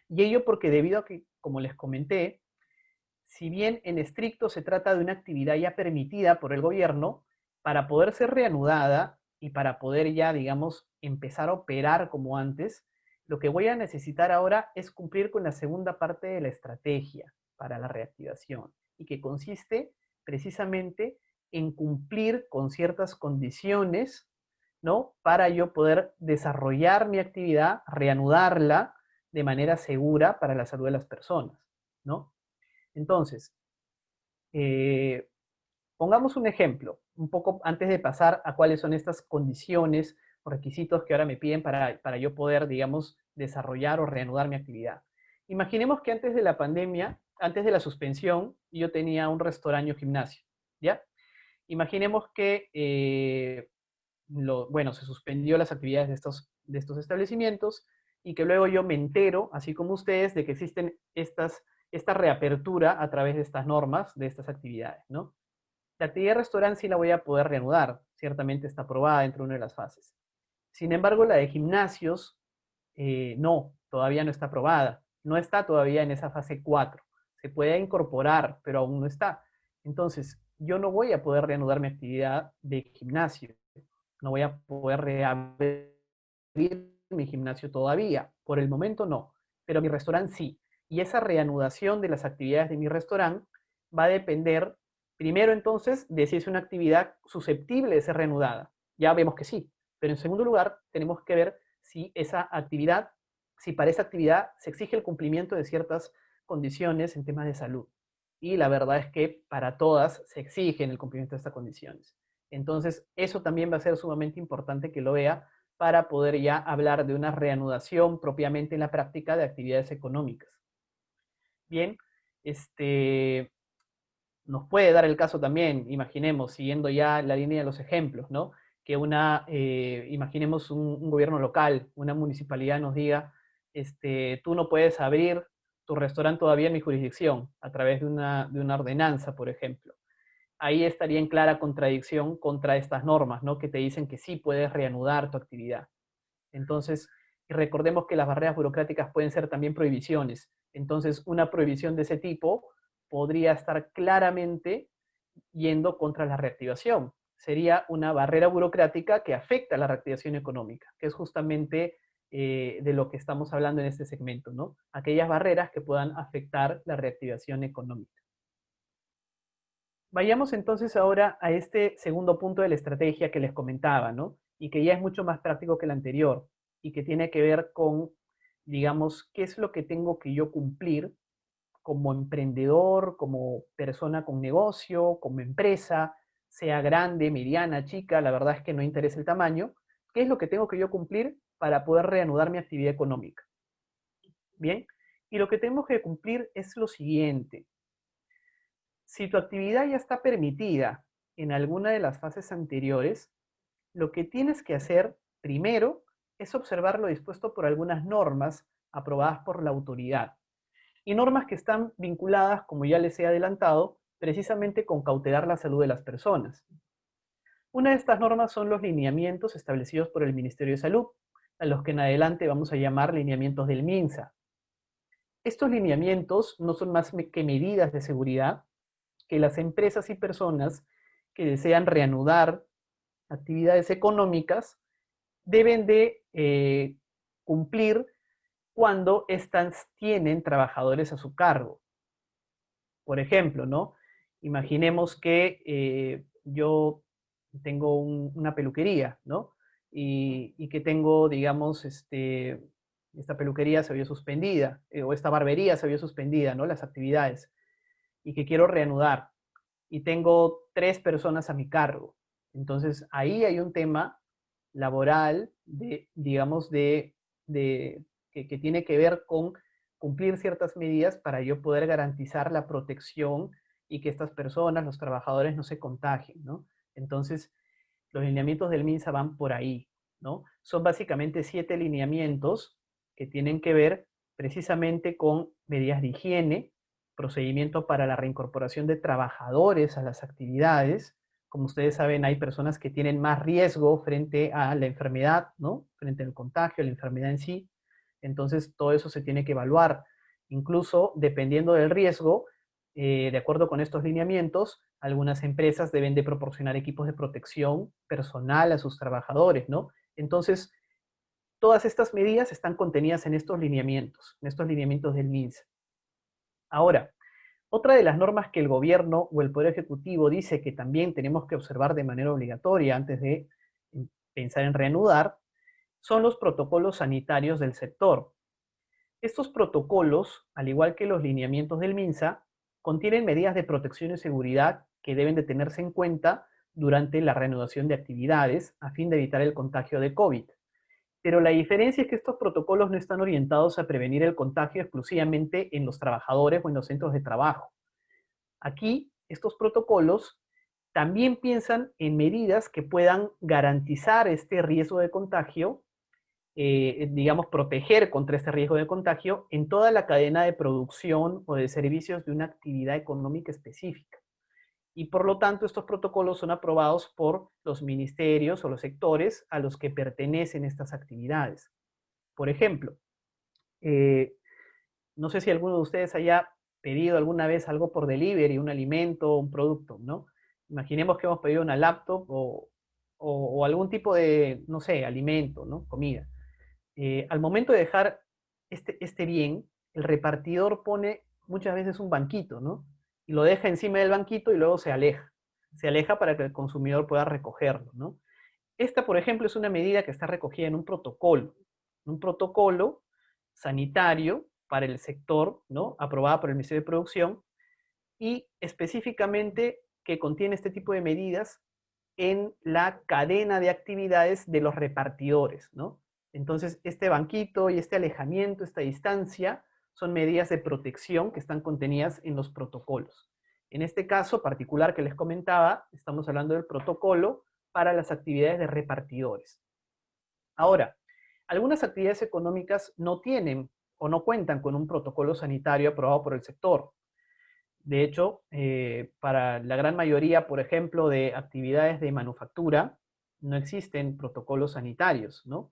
Y ello porque debido a que, como les comenté, si bien en estricto se trata de una actividad ya permitida por el gobierno, para poder ser reanudada y para poder ya, digamos, empezar a operar como antes, lo que voy a necesitar ahora es cumplir con la segunda parte de la estrategia para la reactivación y que consiste precisamente en cumplir con ciertas condiciones, ¿no? Para yo poder desarrollar mi actividad, reanudarla de manera segura para la salud de las personas, ¿no? Entonces, eh, pongamos un ejemplo, un poco antes de pasar a cuáles son estas condiciones o requisitos que ahora me piden para yo poder, digamos, desarrollar o reanudar mi actividad. Imaginemos que antes de la pandemia, antes de la suspensión, yo tenía un restaurante o gimnasio, ¿ya? Imaginemos que, bueno, se suspendió las actividades de estos establecimientos y que luego yo me entero, así como ustedes, de que existen esta reapertura a través de estas normas, de estas actividades, ¿no? La actividad de restaurante sí la voy a poder reanudar, ciertamente está aprobada dentro de una de las fases. Sin embargo, la de gimnasios, no, todavía no está aprobada, no está todavía en esa fase 4. Se puede incorporar, pero aún no está. Entonces, yo no voy a poder reanudar mi actividad de gimnasio, no voy a poder reabrir mi gimnasio todavía, por el momento no, pero mi restaurante sí. Y esa reanudación de las actividades de mi restaurante va a depender, primero entonces, de si es una actividad susceptible de ser reanudada. Ya vemos que sí, pero en segundo lugar, tenemos que ver si esa actividad, si para esa actividad se exige el cumplimiento de ciertas condiciones en temas de salud. Y la verdad es que para todas se exige el cumplimiento de estas condiciones. Entonces, eso también va a ser sumamente importante que lo vea para poder ya hablar de una reanudación propiamente en la práctica de actividades económicas. Bien, nos puede dar el caso también, imaginemos, siguiendo ya la línea de los ejemplos, ¿no? Que imaginemos un gobierno local, una municipalidad nos diga, tú no puedes abrir tu restaurante todavía en mi jurisdicción, a través de una ordenanza, por ejemplo. Ahí estaría en clara contradicción contra estas normas, ¿no? Que te dicen que sí puedes reanudar tu actividad. Entonces, recordemos que las barreras burocráticas pueden ser también prohibiciones. Entonces, una prohibición de ese tipo podría estar claramente yendo contra la reactivación. Sería una barrera burocrática que afecta a la reactivación económica, que es justamente de lo que estamos hablando en este segmento, ¿no? Aquellas barreras que puedan afectar la reactivación económica. Vayamos entonces ahora a este segundo punto de la estrategia que les comentaba, ¿no? Y que ya es mucho más práctico que el anterior y que tiene que ver con, digamos, qué es lo que tengo que yo cumplir como emprendedor, como persona con negocio, como empresa, sea grande, mediana, chica, la verdad es que no interesa el tamaño, qué es lo que tengo que yo cumplir para poder reanudar mi actividad económica. Bien, y lo que tenemos que cumplir es lo siguiente. Si tu actividad ya está permitida en alguna de las fases anteriores, lo que tienes que hacer primero es observar lo dispuesto por algunas normas aprobadas por la autoridad. Y normas que están vinculadas, como ya les he adelantado, precisamente con cautelar la salud de las personas. Una de estas normas son los lineamientos establecidos por el Ministerio de Salud, a los que en adelante vamos a llamar lineamientos del MINSA. Estos lineamientos no son más que medidas de seguridad que las empresas y personas que desean reanudar actividades económicas deben de cumplir cuando éstas tienen trabajadores a su cargo. Por ejemplo, ¿no? Imaginemos que yo tengo una peluquería, ¿no? Y que tengo, digamos, esta peluquería se vio suspendida, o esta barbería se vio suspendida, ¿no? Las actividades, y que quiero reanudar, y tengo 3 personas a mi cargo. Entonces, ahí hay un tema laboral, digamos, que tiene que ver con cumplir ciertas medidas para yo poder garantizar la protección y que estas personas, los trabajadores, no se contagien, ¿no? Entonces, los lineamientos del MINSA van por ahí, ¿no? Son básicamente 7 lineamientos que tienen que ver precisamente con medidas de higiene, procedimiento para la reincorporación de trabajadores a las actividades. Como ustedes saben, hay personas que tienen más riesgo frente a la enfermedad, ¿no? Frente al contagio, la enfermedad en sí. Entonces, todo eso se tiene que evaluar. Incluso, dependiendo del riesgo, de acuerdo con estos lineamientos, algunas empresas deben de proporcionar equipos de protección personal a sus trabajadores, ¿no? Entonces, todas estas medidas están contenidas en estos lineamientos del MINSA. Ahora, otra de las normas que el gobierno o el Poder Ejecutivo dice que también tenemos que observar de manera obligatoria antes de pensar en reanudar, son los protocolos sanitarios del sector. Estos protocolos, al igual que los lineamientos del MINSA, contienen medidas de protección y seguridad que deben de tenerse en cuenta durante la reanudación de actividades a fin de evitar el contagio de COVID. Pero la diferencia es que estos protocolos no están orientados a prevenir el contagio exclusivamente en los trabajadores o en los centros de trabajo. Aquí, estos protocolos también piensan en medidas que puedan garantizar este riesgo de contagio, digamos, proteger contra este riesgo de contagio en toda la cadena de producción o de servicios de una actividad económica específica. Y por lo tanto, estos protocolos son aprobados por los ministerios o los sectores a los que pertenecen estas actividades. Por ejemplo, no sé si alguno de ustedes haya pedido alguna vez algo por delivery, un alimento, un producto, ¿no? Imaginemos que hemos pedido una laptop o algún tipo de, no sé, alimento, ¿no? Comida. Al momento de dejar este bien, el repartidor pone muchas veces un banquito, ¿no? Y lo deja encima del banquito y luego se aleja. Se aleja para que el consumidor pueda recogerlo, ¿no? Esta, por ejemplo, es una medida que está recogida en un protocolo sanitario para el sector, ¿no? Aprobada por el Ministerio de Producción y específicamente que contiene este tipo de medidas en la cadena de actividades de los repartidores, ¿no? Entonces, este banquito y este alejamiento, esta distancia, son medidas de protección que están contenidas en los protocolos. En este caso particular que les comentaba, estamos hablando del protocolo para las actividades de repartidores. Ahora, algunas actividades económicas no tienen o no cuentan con un protocolo sanitario aprobado por el sector. De hecho, para la gran mayoría, por ejemplo, de actividades de manufactura, no existen protocolos sanitarios, ¿no?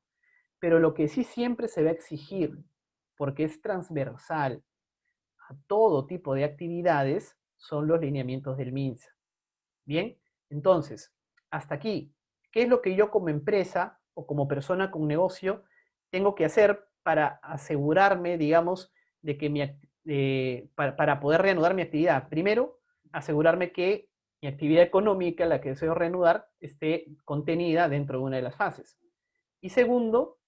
Pero lo que sí siempre se va a exigir, porque es transversal a todo tipo de actividades, son los lineamientos del MINSA. Bien, entonces, hasta aquí, ¿qué es lo que yo como empresa o como persona con negocio tengo que hacer para asegurarme, digamos, de que para poder reanudar mi actividad? Primero, asegurarme que mi actividad económica, la que deseo reanudar, esté contenida dentro de una de las fases. Y segundo,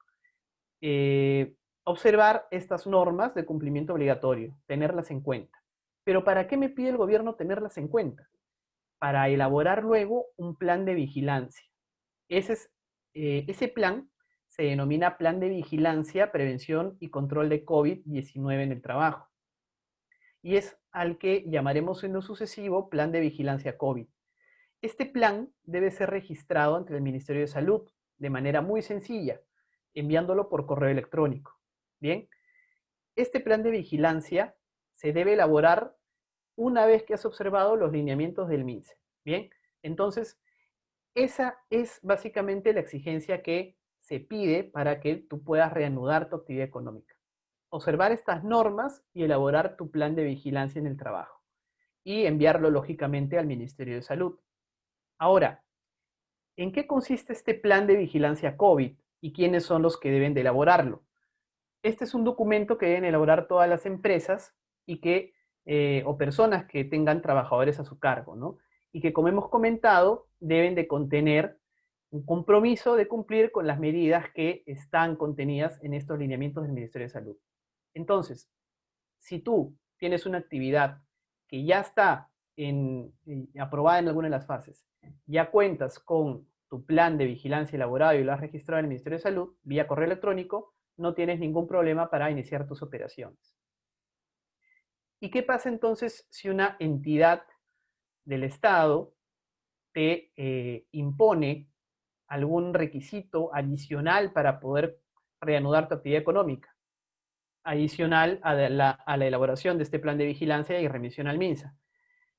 observar estas normas de cumplimiento obligatorio, tenerlas en cuenta. Pero ¿para qué me pide el gobierno tenerlas en cuenta? Para elaborar luego un plan de vigilancia. Ese plan se denomina Plan de Vigilancia, Prevención y Control de COVID-19 en el trabajo. Y es al que llamaremos en lo sucesivo Plan de Vigilancia COVID. Este plan debe ser registrado ante el Ministerio de Salud de manera muy sencilla, enviándolo por correo electrónico. Bien, este plan de vigilancia se debe elaborar una vez que has observado los lineamientos del MINSA. Bien, entonces, esa es básicamente la exigencia que se pide para que tú puedas reanudar tu actividad económica. Observar estas normas y elaborar tu plan de vigilancia en el trabajo. Y enviarlo, lógicamente, al Ministerio de Salud. Ahora, ¿en qué consiste este plan de vigilancia COVID y quiénes son los que deben de elaborarlo? Este es un documento que deben elaborar todas las empresas y que, o personas que tengan trabajadores a su cargo, ¿no? Y que, como hemos comentado, deben de contener un compromiso de cumplir con las medidas que están contenidas en estos lineamientos del Ministerio de Salud. Entonces, si tú tienes una actividad que ya está aprobada en alguna de las fases, ya cuentas con tu plan de vigilancia elaborado y lo has registrado en el Ministerio de Salud vía correo electrónico, no tienes ningún problema para iniciar tus operaciones. ¿Y qué pasa entonces si una entidad del Estado te impone algún requisito adicional para poder reanudar tu actividad económica, adicional a la elaboración de este plan de vigilancia y remisión al MINSA?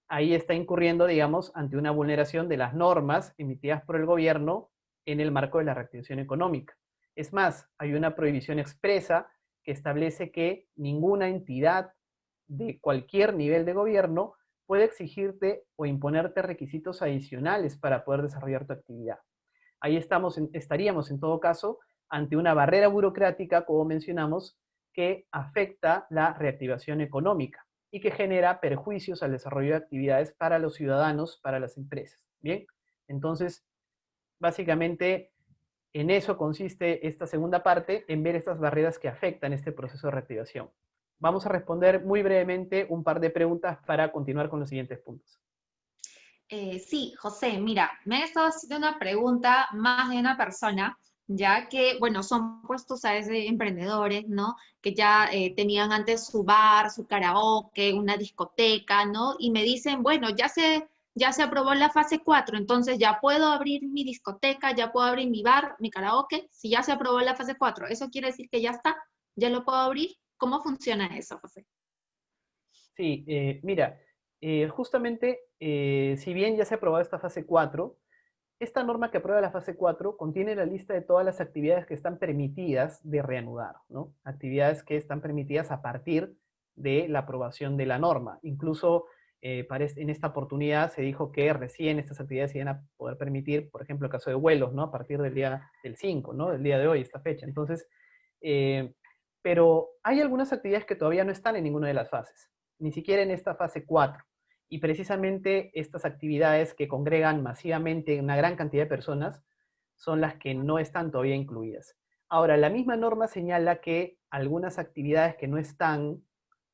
Ahí está incurriendo, digamos, ante una vulneración de las normas emitidas por el gobierno en el marco de la reactivación económica. Es más, hay una prohibición expresa que establece que ninguna entidad de cualquier nivel de gobierno puede exigirte o imponerte requisitos adicionales para poder desarrollar tu actividad. Ahí estaríamos en todo caso ante una barrera burocrática, como mencionamos, que afecta la reactivación económica y que genera perjuicios al desarrollo de actividades para los ciudadanos, para las empresas. Bien, entonces, básicamente, en eso consiste esta segunda parte, en ver estas barreras que afectan este proceso de reactivación. Vamos a responder muy brevemente un par de preguntas para continuar con los siguientes puntos. Sí, José, mira, me ha estado haciendo una pregunta más de una persona, ya que, bueno, son pues tú sabes de emprendedores, ¿no? Que ya tenían antes su bar, su karaoke, una discoteca, ¿no? Y me dicen, bueno, ya se aprobó la fase 4, entonces ya puedo abrir mi discoteca, ya puedo abrir mi bar, mi karaoke, si ya se aprobó la fase 4, ¿eso quiere decir que ya está? ¿Ya lo puedo abrir? ¿Cómo funciona eso, José? Sí, mira, justamente, si bien ya se ha aprobado esta fase 4, esta norma que aprueba la fase 4 contiene la lista de todas las actividades que están permitidas de reanudar, ¿no? Actividades que están permitidas a partir de la aprobación de la norma. Incluso en esta oportunidad se dijo que recién estas actividades se iban a poder permitir, por ejemplo, el caso de vuelos, ¿no? A partir del día del 5, ¿no? Del día de hoy, esta fecha. Entonces, eh, pero hay algunas actividades que todavía no están en ninguna de las fases, ni siquiera en esta fase 4. Y precisamente estas actividades que congregan masivamente una gran cantidad de personas son las que no están todavía incluidas. Ahora, la misma norma señala que algunas actividades que no están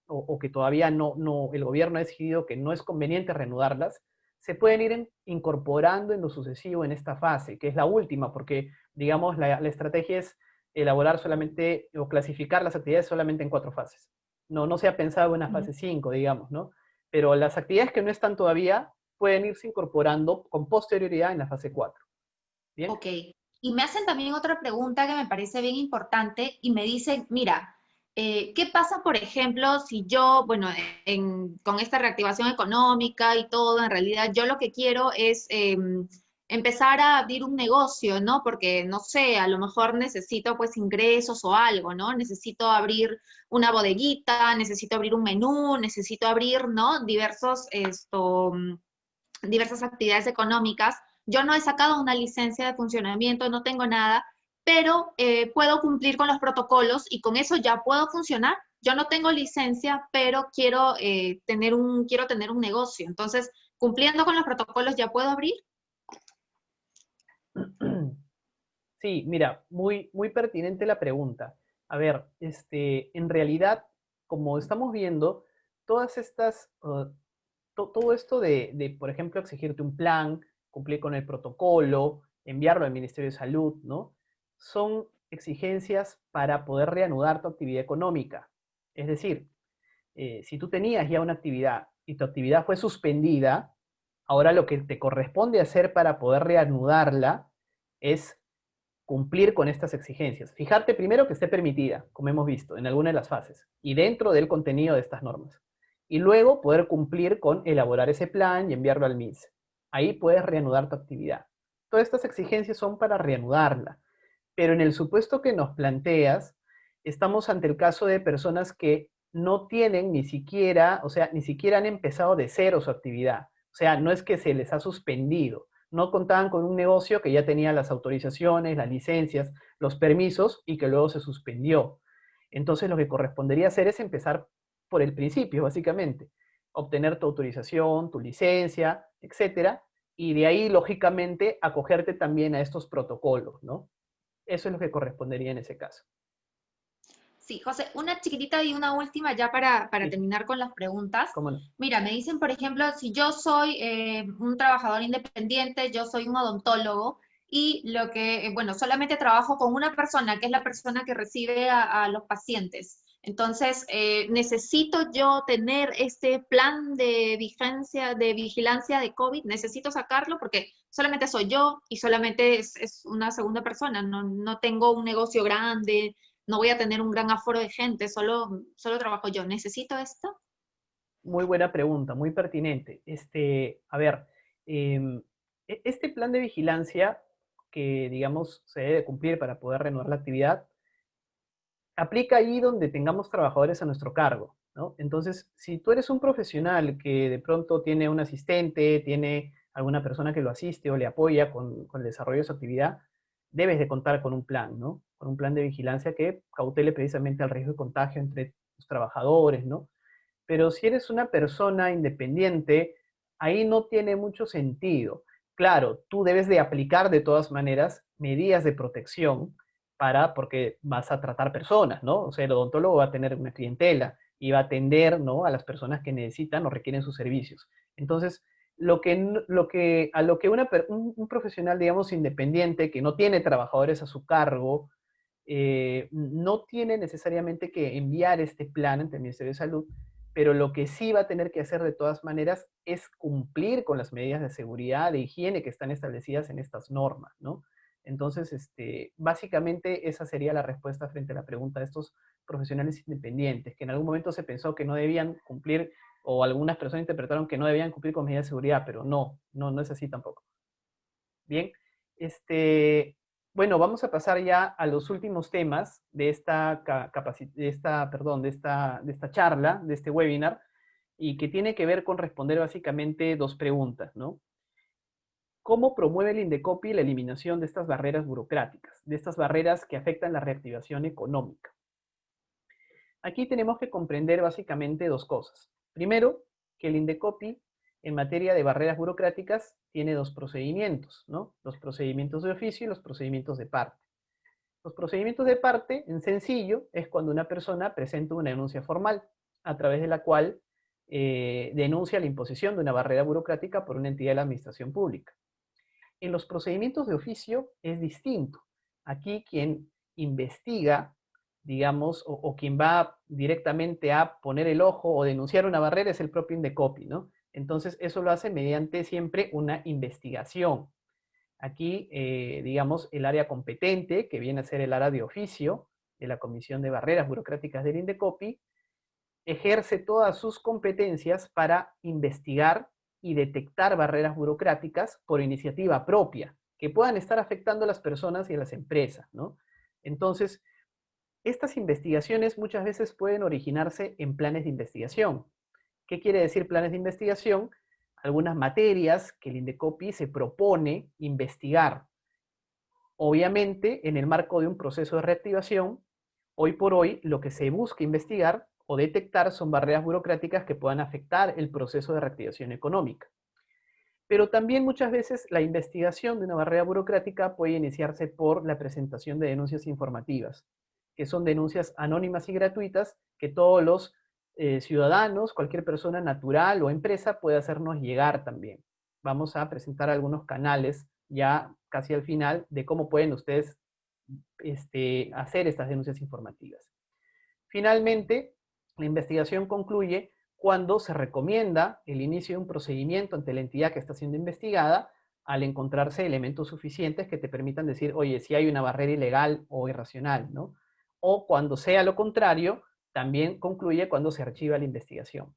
o que todavía el gobierno ha decidido que no es conveniente reanudarlas, se pueden ir incorporando en lo sucesivo en esta fase, que es la última, porque, digamos, la estrategia es elaborar solamente o clasificar las actividades solamente en 4 fases. No se ha pensado en una fase 5, digamos, ¿no? Pero las actividades que no están todavía pueden irse incorporando con posterioridad en la fase 4. ¿Bien? Ok. Y me hacen también otra pregunta que me parece bien importante y me dicen, mira, ¿qué pasa, por ejemplo, si yo, bueno, con esta reactivación económica y todo, en realidad yo lo que quiero es empezar a abrir un negocio, ¿no? Porque, no sé, a lo mejor necesito pues ingresos o algo, ¿no? Necesito abrir una bodeguita, necesito abrir un menú, necesito abrir, ¿no? Diversas actividades económicas. Yo no he sacado una licencia de funcionamiento, no tengo nada, pero puedo cumplir con los protocolos y con eso ya puedo funcionar. Yo no tengo licencia, pero quiero tener un negocio. Entonces, cumpliendo con los protocolos, ¿ya puedo abrir? Sí, mira, muy pertinente la pregunta. A ver, en realidad, como estamos viendo, todas estas, todo esto por ejemplo, exigirte un plan, cumplir con el protocolo, enviarlo al Ministerio de Salud, ¿no? Son exigencias para poder reanudar tu actividad económica. Es decir, si tú tenías ya una actividad y tu actividad fue suspendida, ahora lo que te corresponde hacer para poder reanudarla es cumplir con estas exigencias. Fijarte primero que esté permitida, como hemos visto, en alguna de las fases, y dentro del contenido de estas normas. Y luego poder cumplir con elaborar ese plan y enviarlo al MINSA. Ahí puedes reanudar tu actividad. Todas estas exigencias son para reanudarla. Pero en el supuesto que nos planteas, estamos ante el caso de personas que no tienen ni siquiera, o sea, ni siquiera han empezado de cero su actividad. O sea, no es que se les ha suspendido, no contaban con un negocio que ya tenía las autorizaciones, las licencias, los permisos y que luego se suspendió. Entonces lo que correspondería hacer es empezar por el principio, básicamente. Obtener tu autorización, tu licencia, etcétera, y de ahí, lógicamente, acogerte también a estos protocolos, ¿no? Eso es lo que correspondería en ese caso. Sí, José, una chiquitita y una última ya para Sí, terminar con las preguntas. cómo no. Mira, me dicen, por ejemplo, si yo soy un trabajador independiente, yo soy un odontólogo y bueno, solamente trabajo con una persona, que es la persona que recibe a los pacientes. Entonces, ¿necesito yo tener este plan de vigilancia de COVID? ¿Necesito sacarlo? Porque solamente soy yo y solamente es una segunda persona. No tengo un negocio grande, no voy a tener un gran aforo de gente, solo trabajo yo. ¿Necesito esto? Muy buena pregunta, muy pertinente. A ver, este plan de vigilancia que, digamos, se debe cumplir para poder renovar la actividad, aplica ahí donde tengamos trabajadores a nuestro cargo, ¿no? Entonces, si tú eres un profesional que de pronto tiene un asistente, tiene alguna persona que lo asiste o le apoya con el desarrollo de su actividad, debes de contar con un plan, ¿no? Con un plan de vigilancia que cautele precisamente al riesgo de contagio entre los trabajadores, ¿no? Pero si eres una persona independiente, ahí no tiene mucho sentido. Claro, tú debes de aplicar de todas maneras medidas de protección porque vas a tratar personas, ¿no? O sea, el odontólogo va a tener una clientela y va a atender, ¿no?, a las personas que necesitan o requieren sus servicios. Entonces, a lo que un profesional, digamos, independiente, que no tiene trabajadores a su cargo, no tiene necesariamente que enviar este plan ante el Ministerio de Salud, pero lo que sí va a tener que hacer de todas maneras es cumplir con las medidas de seguridad, de higiene que están establecidas en estas normas, ¿no? Entonces, básicamente esa sería la respuesta frente a la pregunta de estos profesionales independientes, que en algún momento se pensó que no debían cumplir, o algunas personas interpretaron que no debían cumplir con medidas de seguridad, pero no es así tampoco. Bien, bueno, vamos a pasar ya a los últimos temas de esta charla, de este webinar, y que tiene que ver con responder básicamente dos preguntas, ¿no? ¿Cómo promueve el Indecopi la eliminación de estas barreras burocráticas, de estas barreras que afectan la reactivación económica? Aquí tenemos que comprender básicamente dos cosas. Primero, que el Indecopi, en materia de barreras burocráticas, tiene dos procedimientos, ¿no? Los procedimientos de oficio y los procedimientos de parte. Los procedimientos de parte, en sencillo, es cuando una persona presenta una denuncia formal, a través de la cual denuncia la imposición de una barrera burocrática por una entidad de la administración pública. En los procedimientos de oficio es distinto. Aquí quien investiga, digamos, o quien va directamente a poner el ojo o denunciar una barrera es el propio Indecopi, ¿no? Entonces, eso lo hace mediante siempre una investigación. Aquí, digamos, el área competente, que viene a ser el área de oficio de la Comisión de Barreras Burocráticas del Indecopi, ejerce todas sus competencias para investigar y detectar barreras burocráticas por iniciativa propia, que puedan estar afectando a las personas y a las empresas, ¿no? Entonces, estas investigaciones muchas veces pueden originarse en planes de investigación. ¿Qué quiere decir planes de investigación? Algunas materias que el Indecopi se propone investigar. Obviamente, en el marco de un proceso de reactivación, hoy por hoy lo que se busca investigar o detectar son barreras burocráticas que puedan afectar el proceso de reactivación económica. Pero también muchas veces la investigación de una barrera burocrática puede iniciarse por la presentación de denuncias informativas, que son denuncias anónimas y gratuitas que todos los ciudadanos, cualquier persona natural o empresa puede hacernos llegar también. Vamos a presentar algunos canales ya casi al final de cómo pueden ustedes hacer estas denuncias informativas. Finalmente, la investigación concluye cuando se recomienda el inicio de un procedimiento ante la entidad que está siendo investigada al encontrarse elementos suficientes que te permitan decir, oye, si hay una barrera ilegal o irracional, ¿no? O cuando sea lo contrario, también concluye cuando se archiva la investigación.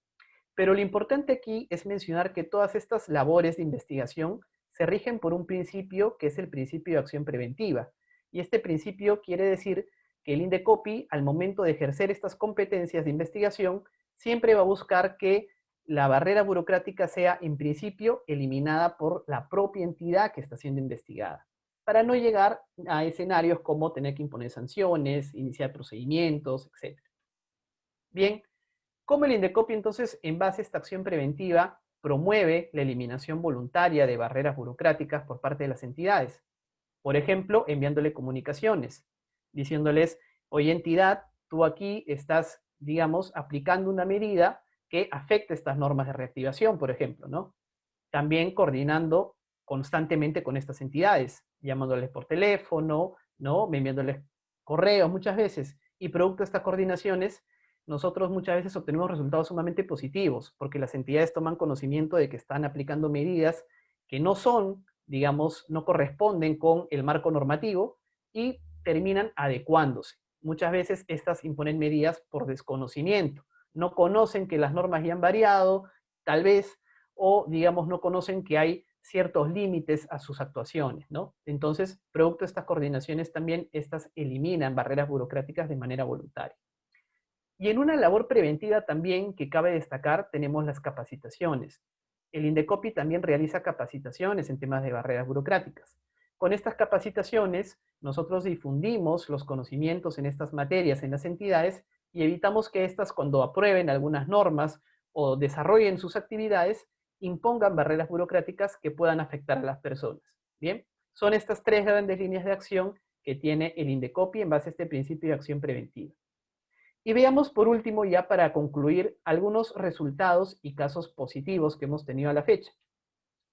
Pero lo importante aquí es mencionar que todas estas labores de investigación se rigen por un principio que es el principio de acción preventiva. Y este principio quiere decir que el Indecopi, al momento de ejercer estas competencias de investigación, siempre va a buscar que la barrera burocrática sea, en principio, eliminada por la propia entidad que está siendo investigada, para no llegar a escenarios como tener que imponer sanciones, iniciar procedimientos, etc. Bien, ¿cómo el Indecopi entonces, en base a esta acción preventiva, promueve la eliminación voluntaria de barreras burocráticas por parte de las entidades. Por ejemplo, enviándole comunicaciones, diciéndoles, oye entidad, tú aquí estás, digamos, aplicando una medida que afecta estas normas de reactivación, por ejemplo, ¿no? También coordinando constantemente con estas entidades, llamándoles por teléfono, ¿no? Enviándoles correos muchas veces. Y producto de estas coordinaciones, nosotros muchas veces obtenemos resultados sumamente positivos, porque las entidades toman conocimiento de que están aplicando medidas que no son, digamos, no corresponden con el marco normativo y terminan adecuándose. Muchas veces estas imponen medidas por desconocimiento. No conocen que las normas ya han variado, tal vez, o digamos no conocen que hay ciertos límites a sus actuaciones, ¿no? Entonces, producto de estas coordinaciones también, estas eliminan barreras burocráticas de manera voluntaria. Y en una labor preventiva también que cabe destacar, tenemos las capacitaciones. El Indecopi también realiza capacitaciones en temas de barreras burocráticas. Con estas capacitaciones, nosotros difundimos los conocimientos en estas materias en las entidades y evitamos que éstas, cuando aprueben algunas normas o desarrollen sus actividades, impongan barreras burocráticas que puedan afectar a las personas. Bien, son estas tres grandes líneas de acción que tiene el Indecopi en base a este principio de acción preventiva. Y veamos por último, ya para concluir, algunos resultados y casos positivos que hemos tenido a la fecha.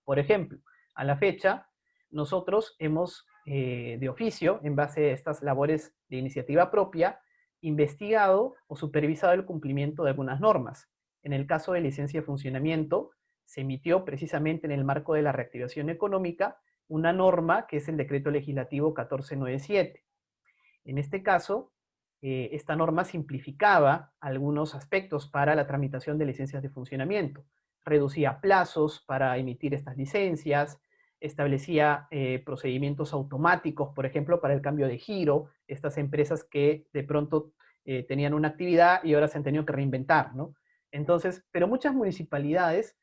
Por ejemplo, a la fecha, nosotros hemos, de oficio, en base a estas labores de iniciativa propia, investigado o supervisado el cumplimiento de algunas normas. En el caso de licencia de funcionamiento, se emitió precisamente en el marco de la reactivación económica una norma que es el Decreto Legislativo 1497. En este caso, esta norma simplificaba algunos aspectos para la tramitación de licencias de funcionamiento. Reducía plazos para emitir estas licencias, establecía procedimientos automáticos, por ejemplo, para el cambio de giro, estas empresas que de pronto tenían una actividad y ahora se han tenido que reinventar, ¿no? Entonces, pero muchas municipalidades,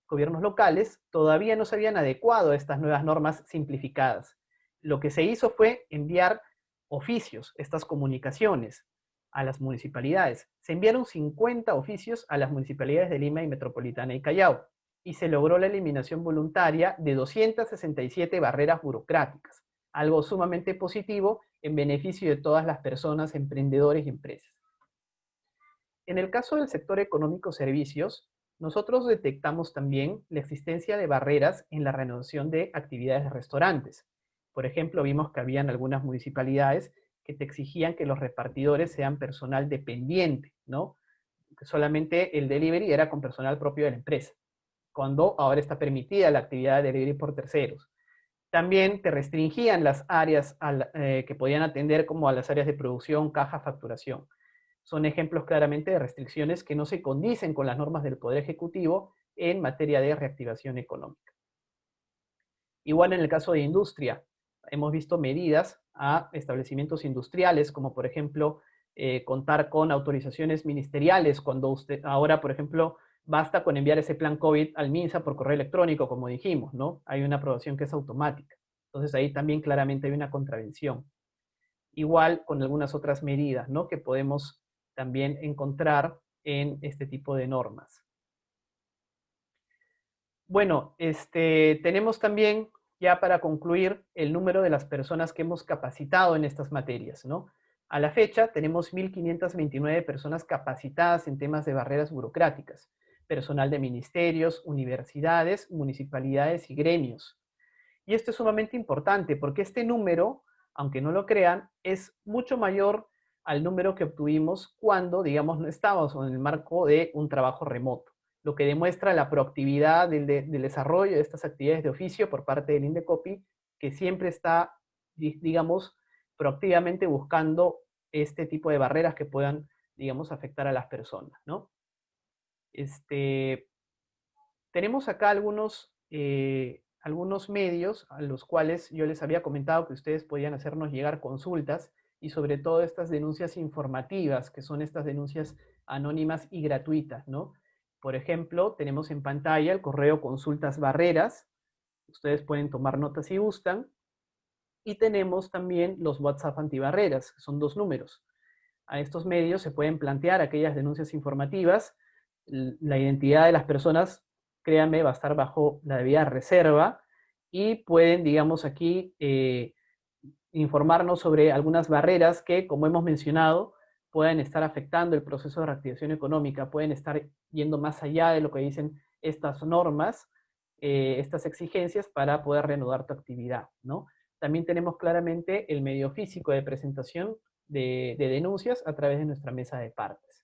gobiernos locales, todavía no se habían adecuado a estas nuevas normas simplificadas. Lo que se hizo fue enviar oficios, estas comunicaciones, a las municipalidades. Se enviaron 50 oficios a las municipalidades de Lima y Metropolitana y Callao, y se logró la eliminación voluntaria de 267 barreras burocráticas, algo sumamente positivo en beneficio de todas las personas, emprendedores y empresas. En el caso del sector económico servicios, nosotros detectamos también la existencia de barreras en la renovación de actividades de restaurantes. Por ejemplo, vimos que habían algunas municipalidades que te exigían que los repartidores sean personal dependiente, ¿no? Que solamente el delivery era con personal propio de la empresa, cuando ahora está permitida la actividad de delivery por terceros. También te restringían las áreas que podían atender como a las áreas de producción, caja, facturación. Son ejemplos claramente de restricciones que no se condicen con las normas del Poder Ejecutivo en materia de reactivación económica. Igual en el caso de industria, hemos visto medidas a establecimientos industriales, como por ejemplo contar con autorizaciones ministeriales, cuando usted ahora, por ejemplo, basta con enviar ese plan COVID al MINSA por correo electrónico, como dijimos, ¿no? Hay una aprobación que es automática. Entonces ahí también claramente hay una contravención. Igual con algunas otras medidas, ¿no? Que podemos también encontrar en este tipo de normas. Bueno, tenemos también, ya para concluir, el número de las personas que hemos capacitado en estas materias, ¿no? A la fecha tenemos 1.529 personas capacitadas en temas de barreras burocráticas, personal de ministerios, universidades, municipalidades y gremios. Y esto es sumamente importante porque este número, aunque no lo crean, es mucho mayor al número que obtuvimos cuando, digamos, no estábamos en el marco de un trabajo remoto, lo que demuestra la proactividad del desarrollo de estas actividades de oficio por parte del Indecopi, que siempre está, digamos, proactivamente buscando este tipo de barreras que puedan, digamos, afectar a las personas, ¿no? Tenemos acá algunos medios a los cuales yo les había comentado que ustedes podían hacernos llegar consultas y sobre todo estas denuncias informativas, que son estas denuncias anónimas y gratuitas, ¿no? Por ejemplo, tenemos en pantalla el correo consultas barreras, ustedes pueden tomar nota si gustan, y tenemos también los WhatsApp antibarreras, que son 2 números. A estos medios se pueden plantear aquellas denuncias informativas, la identidad de las personas créanme, va a estar bajo la debida reserva y pueden, digamos, aquí informarnos sobre algunas barreras que, como hemos mencionado, pueden estar afectando el proceso de reactivación económica, pueden estar yendo más allá de lo que dicen estas normas, estas exigencias para poder reanudar tu actividad, ¿no? También tenemos claramente el medio físico de presentación de denuncias a través de nuestra mesa de partes.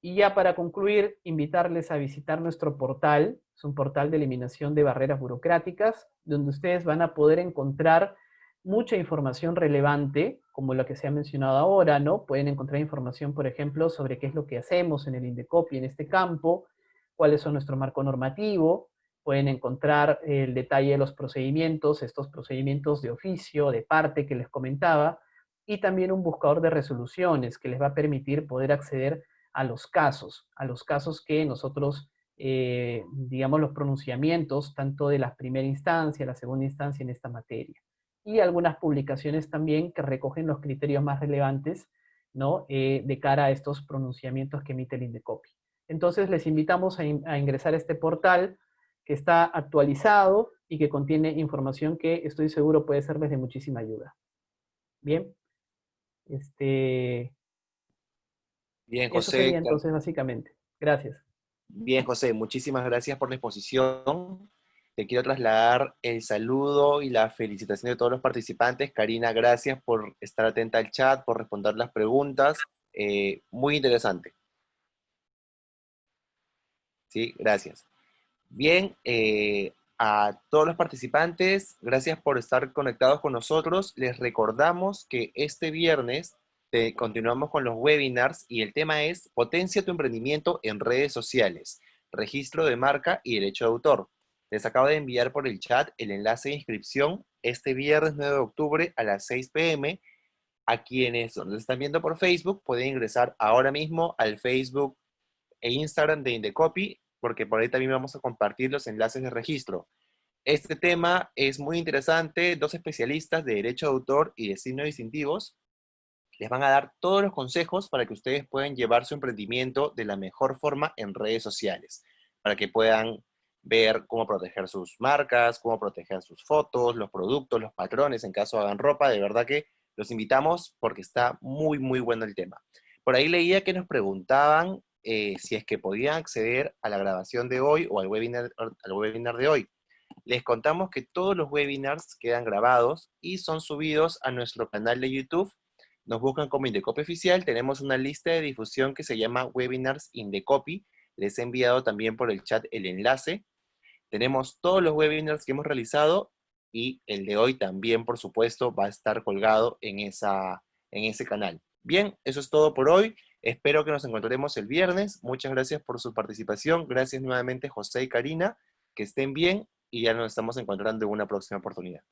Y ya para concluir, invitarles a visitar nuestro portal. Es un portal de eliminación de barreras burocráticas, donde ustedes van a poder encontrar mucha información relevante, como la que se ha mencionado ahora, ¿no? Pueden encontrar información, por ejemplo, sobre qué es lo que hacemos en el Indecopi en este campo, cuáles son nuestro marco normativo, pueden encontrar el detalle de los procedimientos, estos procedimientos de oficio, de parte que les comentaba, y también un buscador de resoluciones que les va a permitir poder acceder a los casos que nosotros, digamos, los pronunciamientos, tanto de la primera instancia, la segunda instancia en esta materia. Y algunas publicaciones también que recogen los criterios más relevantes, ¿no? De cara a estos pronunciamientos que emite el Indecopi. Entonces, les invitamos a ingresar a este portal que está actualizado y que contiene información que estoy seguro puede serles de muchísima ayuda. Bien. Bien, Eso sería José. entonces básicamente. Gracias. Bien, José, muchísimas gracias por la exposición. Te quiero trasladar el saludo y la felicitación de todos los participantes. Karina, gracias por estar atenta al chat, por responder las preguntas. Muy interesante. Sí, gracias. Bien, a todos los participantes, gracias por estar conectados con nosotros. Les recordamos que este viernes continuamos con los webinars y el tema es Potencia tu emprendimiento en redes sociales, registro de marca y derecho de autor. Les acabo de enviar por el chat el enlace de inscripción este viernes 9 de octubre a las 6 p.m. A quienes nos están viendo por Facebook pueden ingresar ahora mismo al Facebook e Instagram de Indecopi, porque por ahí también vamos a compartir los enlaces de registro. Este tema es muy interesante. Dos especialistas de derecho de autor y de signos distintivos les van a dar todos los consejos para que ustedes puedan llevar su emprendimiento de la mejor forma en redes sociales, para que puedan ver cómo proteger sus marcas, cómo proteger sus fotos, los productos, los patrones, en caso hagan ropa. De verdad que los invitamos porque está muy, muy bueno el tema. Por ahí leía que nos preguntaban si es que podían acceder a la grabación de hoy o al webinar de hoy. Les contamos que todos los webinars quedan grabados y son subidos a nuestro canal de YouTube. Nos buscan como Indecopi Oficial. Tenemos una lista de difusión que se llama Webinars Indecopi. Les he enviado también por el chat el enlace. Tenemos todos los webinars que hemos realizado y el de hoy también, por supuesto, va a estar colgado en ese canal. Bien, eso es todo por hoy. Espero que nos encontremos el viernes. Muchas gracias por su participación. Gracias nuevamente, José y Karina. Que estén bien y ya nos estamos encontrando en una próxima oportunidad.